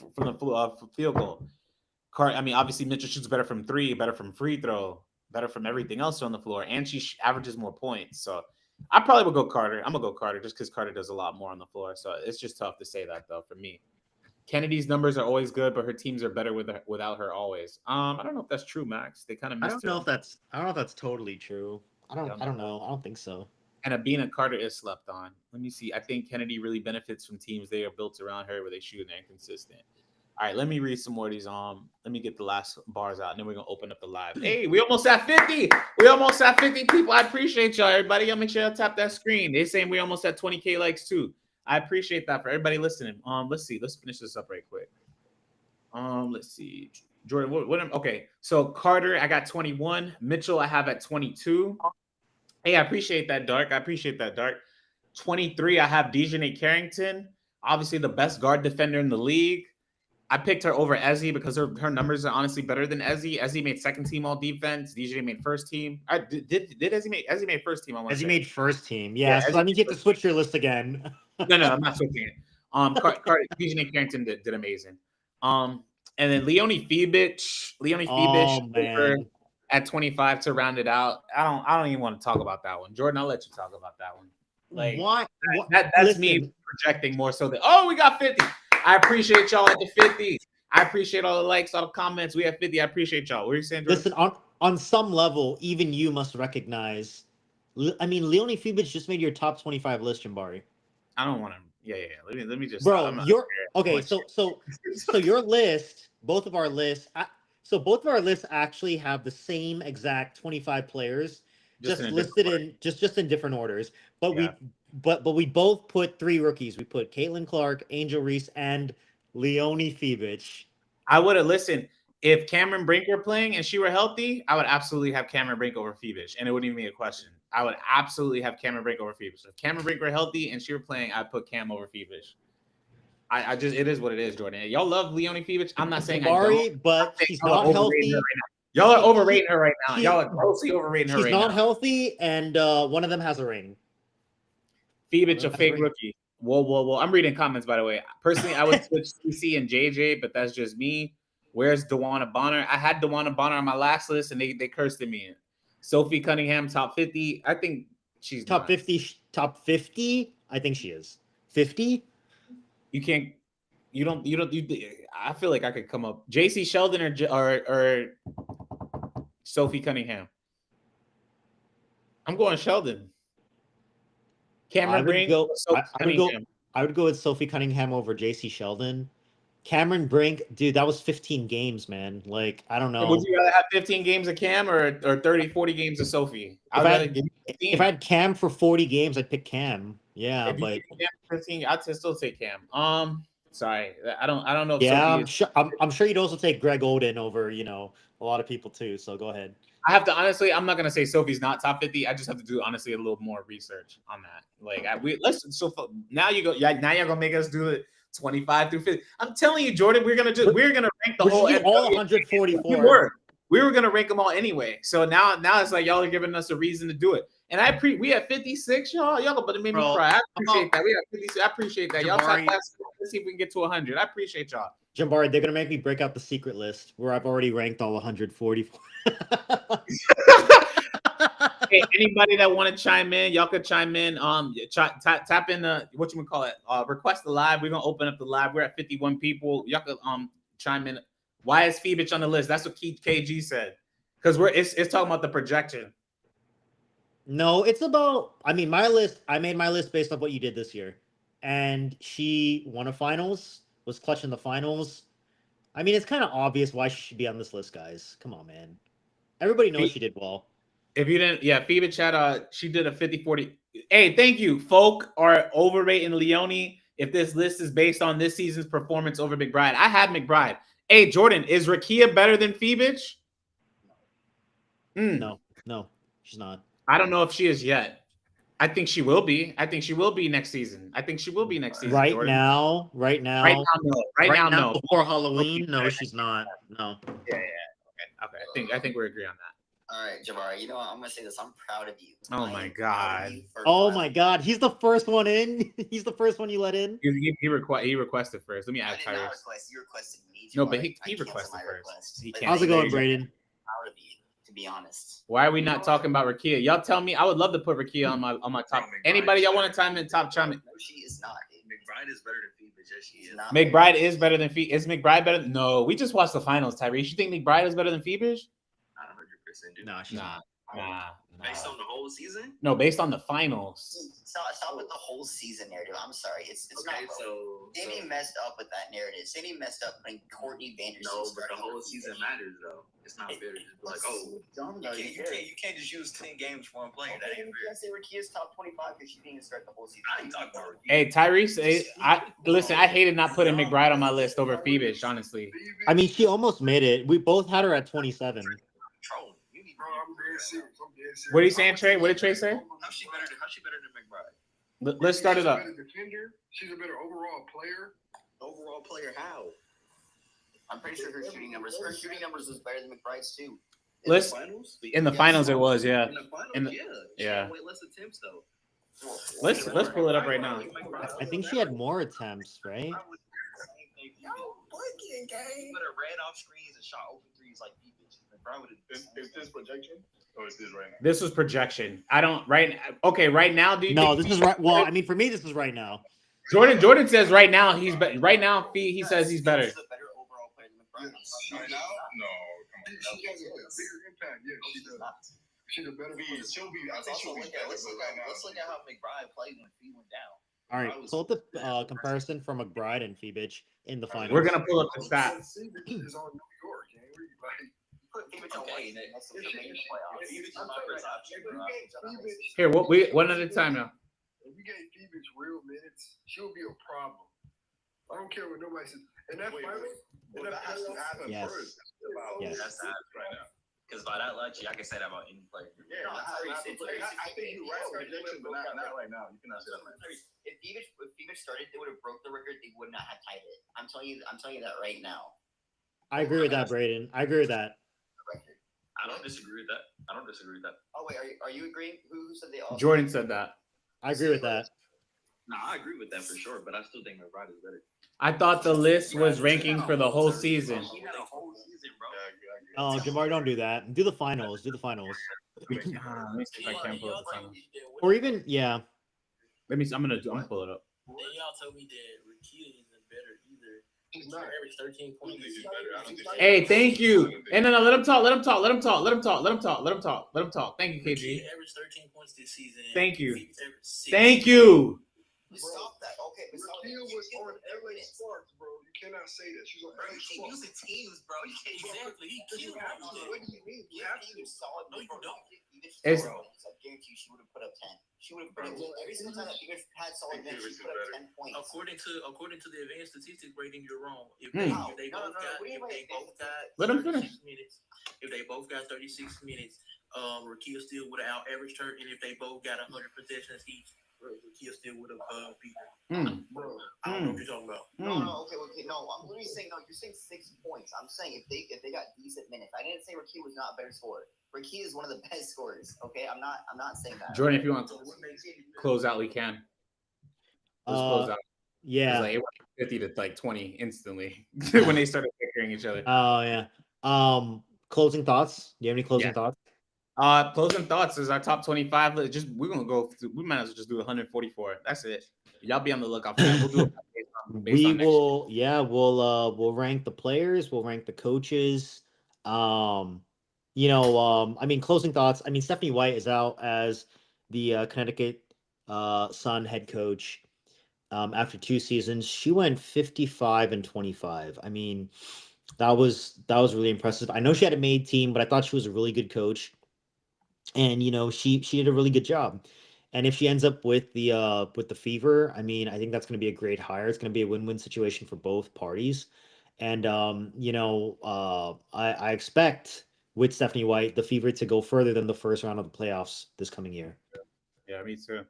field goal. Obviously Mitchell shoots better from 3, better from free throw, better from everything else on the floor, and she averages more points. So I probably would go Carter. I'm gonna go Carter just because Carter does a lot more on the floor. So it's just tough to say that though for me. Kennedy's numbers are always good, but her teams are better without her always. I don't know if that's true, Max. They kind of I missed don't her. know if that's totally true. I don't know. I don't think so. And Abina Carter is slept on. Let me see. I think Kennedy really benefits from teams they are built around her where they shoot and they're inconsistent. All right, let me read some more of these. Let me get the last bars out, and then we're gonna open up the live. Hey, we almost at 50. We almost at 50 people. I appreciate y'all, everybody. Y'all make sure y'all tap that screen. They're saying we almost at 20K likes too. I appreciate that for everybody listening. Let's see. Let's finish this up right quick. Let's see. Jordan, okay. So Carter, I got 21. Mitchell, I have at 22. Hey, I appreciate that, Dark. 23, I have Dejanay Carrington. Obviously, the best guard defender in the league. I picked her over Ezzy because her numbers are honestly better than Ezzy. Ezzy made second team all defense. DJ made first team. Did Ezzy made first team? I want to say. Ezzy made first team. Yeah, so Ezzy that means you have to switch your list again. No, I'm not switching it. DJ Carrington did amazing. And then Leonie Fibich Oh over man. at 25 to round it out. I don't even want to talk about that one. Jordan, I'll let you talk about that one. Like What? that's Listen, me projecting more so that we got 50. I appreciate y'all at the 50. I appreciate all the likes, all the comments. We have 50. I appreciate y'all. What are you saying, Jordan? listen, on some level, even you must recognize. Leonie Fibich just made your top 25 list, Jambari. I don't want to. Yeah. Let me just. Bro, I'm not you're okay. So your list, both of our lists. So both of our lists actually have the same exact 25 players, just in a just different listed order. just in different orders. But Yeah. we both put 3 rookies. We put Caitlin Clark, Angel Reese, and Leonie Fibich. I would have listened. If Cameron Brink were playing and she were healthy, I would absolutely have Cameron Brink over Phoebus, and it wouldn't even be a question. I would absolutely have Cameron Brink over Phoebus. If Cameron Brink were healthy and she were playing, I'd put Cam over Phoebus. I just it is what it is, Jordan. Y'all love Leonie Fevich. I'm not saying I don't. Jabari, I'm but saying she's y'all are not overrating her healthy. right now. Y'all are She overrating her right now. Y'all she are grossly overrating her she's right not now. healthy, and one of them has a ring. One of Fevich, them a has a fake ring. rookie. Whoa, whoa, whoa. I'm reading comments, by the way. Personally, I would switch CC and JJ, but that's just me. Where's Dewana Bonner? I had Dewana Bonner on my last list, and they cursed me. Sophie Cunningham, top 50. I think she's Top not. 50. Top 50. I think she is 50. You can't. I feel like I could come up. JC Sheldon or Sophie Cunningham. I'm going Sheldon. I Cameron would Brink, go. Sophie I would go. Cunningham. I would go with Sophie Cunningham over J.C. Sheldon. Cameron Brink, dude, that was 15 games, man. Like, I don't Would know. you rather have 15 games of Cam or 30, 40 games of Sophie? I If would I rather had give you if I 15. had Cam for 40 games, I'd pick Cam. Yeah, If you but give me Cam for 15, I'd still take Cam. Sorry. I don't know if yeah, Sophie I'm is. sure. I'm sure you'd also take Greg Oden over, a lot of people too. So go ahead. I have to honestly, I'm not gonna say Sophie's not top 50. I just have to do honestly a little more research on that. Like now you go, yeah, now you're gonna make us do it 25 through 50. I'm telling you, Jordan, we're gonna rank the We're whole just do all NWA. We 144. were. We were gonna rank them all anyway. So now it's like y'all are giving us a reason to do it. And we have 56, y'all but it made me Bro, cry. I appreciate that. We have 56. I appreciate that. Y'all talk Jabari, last. Let's see if we can get to 100. I appreciate y'all. Jabari, they're gonna make me break out the secret list where I've already ranked all 144. Hey, anybody that want to chime in, y'all could chime in. Tap in the what you call it. Request the live. We're gonna open up the live. We're at 51 people. Y'all could chime in. Why is Fevich on the list? That's what KG said. Because it's talking about the projection. No, it's about. I mean, my list. I made my list based off what you did this year, and she won a finals. Was clutch in the finals. I mean, it's kind of obvious why she should be on this list, guys. Come on, man. Everybody knows she did well. If you didn't, yeah, Phoebe had she did a 50-40. Hey, thank you. Folk are overrating Leonie if this list is based on this season's performance over McBride. I had McBride. Hey, Jordan, is Rakia better than Phoebe? No, no, she's not. I don't know if she is yet. I think she will be. I think she will be next season. I think she will be next season, Right Jordan. now, right now, No. Right now, no. before Halloween, no, she's not. No. Yeah. Okay. I think we agree on that. All right, Jabari, you know what? I'm going to say this. I'm proud of you. Oh, my God. Oh, my God. He's the first one in. He's the first one you let in. He requested first. Let me add I did not request. request. You requested me. Jabari. No, but he I canceled requested my first. request. He But canceled. How's it There going, you go. Braden? Proud of you, to be honest. Why are we not talking about Rakia? Y'all tell me. I would love to put Rakia on my top. Anybody y'all want to time in top chime in? No, she is not. McBride is better than Phoebe. Yes, she is. McBride is better than Phoebe. Is McBride better? No, we just watched the finals, Tyrese. You think McBride is better than Phoebe? Not 100%. No, she's not. Nah. Based on the whole season? No, based on the finals. Stop with the whole season narrative. I'm sorry. It's Okay, not. so Cindy messed up with that narrative. Cindy messed up putting Courtney Vanderson. no, but the whole season matters though. It's not fair to just be like, oh, you can't just use 10 games for one player. That ain't fair. I say Rakia's top 25 because she didn't start the whole season. I ain't talking about Rakia. Hey, Tyrese. Listen. I hated not putting McBride on my list over Phoebe. Honestly. I mean, she almost made it. We both had her at 27. Trolling. What are you saying, Trey? What did Trey say? How's she better than McBride? Let's start it up. She's a better overall player. Overall player, how? I'm pretty sure her shooting numbers was better than McBride's too. Let's in the finals it was, yeah. In the finals, In the- yeah. yeah. She had way less attempts though. Let's pull it up right now. I think she had more attempts, right? Better ran off screens and shot open threes like Phoebe. Is this projection or is this right now? This was projection. I don't right now. Do you No, think, this is right. Well, I mean, for me, this is right now. Jordan says right now right now he says he's better. She's a better overall player than McBride. Right now? No, come on. She has a bigger impact. Yeah, she does. She's a better player. She'll be. I think she'll be better. Let's look at how McBride played when he went down. All right, pull up the comparison from McBride and Phoebe in the finals. We're gonna pull up the stats. Is on New York, gang. What are you like? Here, one at a time now. If we gave Phoebe real minutes, she'll be a problem. I don't care what nobody says. In that finals, Yes. Yes. That's not right now. Because by that logic, I can say that about any player. Yeah, I think you're right on projection, but not right now. You cannot say that right now. If Phoebe even started, they would have broke the record. They would not have tied it. I'm telling you that right now. I agree with that, Braden. I agree with that. Record. I don't disagree with that. Oh wait, are you agreeing? Who said they all? Jordan said that. I agree with that. No, I agree with that for sure, but I still think McBride is better. I thought the list was ranking for the whole season. He had a whole season, bro. Oh, Jamar, don't do that. Do the finals. Do the finals. Let me see if I can pull up the finals. Or even, yeah. I'm gonna pull it up. Then y'all told me that Rakia isn't better either. She's not. Average 13 I don't points. think she's better. I don't think she's Hey, better. thank you. And no, let him talk. Let him talk. Let him talk. Let him talk. Let him talk. Let him talk. Let him talk. Thank you, KG. Rakia averaged 13 points this season. Thank you. Phoenix averaged 6. Thank you. Stop that. Okay, but stop Rakia that. was on LA Sparks, bro. You cannot say that. She's on Bro, LA you can't use Sparks. the teams, bro. You can't exactly. He killed everything. What do you mean? You Yeah, have to. even solid. No, you don't. It's- I guarantee you, she would have put up 10. She would have put up every single time that Phoenix had solid minutes. She put up 10 points. According to the advanced statistics rating, you're wrong. If Hmm. they both got Let him 36 finish. minutes, if they both got 36 minutes, Rakia still would have out averaged her, and if they both got 100 possessions each, Rakia still would have beat her. Bro, I don't know what you're talking about. No, okay, no. I'm literally saying no. You're saying 6 points. I'm saying if they got decent minutes. I didn't say Rakia was not a better scorer. Rakia is one of the best scorers. Okay, I'm not saying that. Jordan, if you want to close out, we can. Let's close out. Yeah. Like, it went 50 to like 20 instantly when they started bickering each other. Oh, yeah. Closing thoughts? Do you have any closing thoughts? Closing thoughts is our top 25. We're gonna go. We might as well just do 144. That's it. Y'all be on the lookout for that. We'll do it based on next year. We'll rank the players. We'll rank the coaches. I mean, closing thoughts. I mean, Stephanie White is out as the Connecticut Sun head coach after 2 seasons. She went 55-25. I mean, that was really impressive. I know she had a made team, but I thought she was a really good coach. And she did a really good job. And if she ends up with the Fever, I mean, I think that's going to be a great hire. It's going to be a win-win situation for both parties. And I expect with Stephanie White, the Fever to go further than the first round of the playoffs this coming year. Yeah, me too.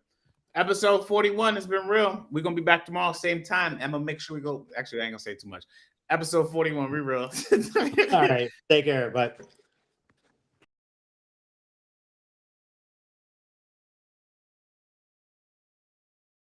Episode 41 has been real. We're gonna be back tomorrow, same time. Emma, make sure we go. Actually, I ain't gonna say too much. Episode 41, we real. All right, take care. Bye.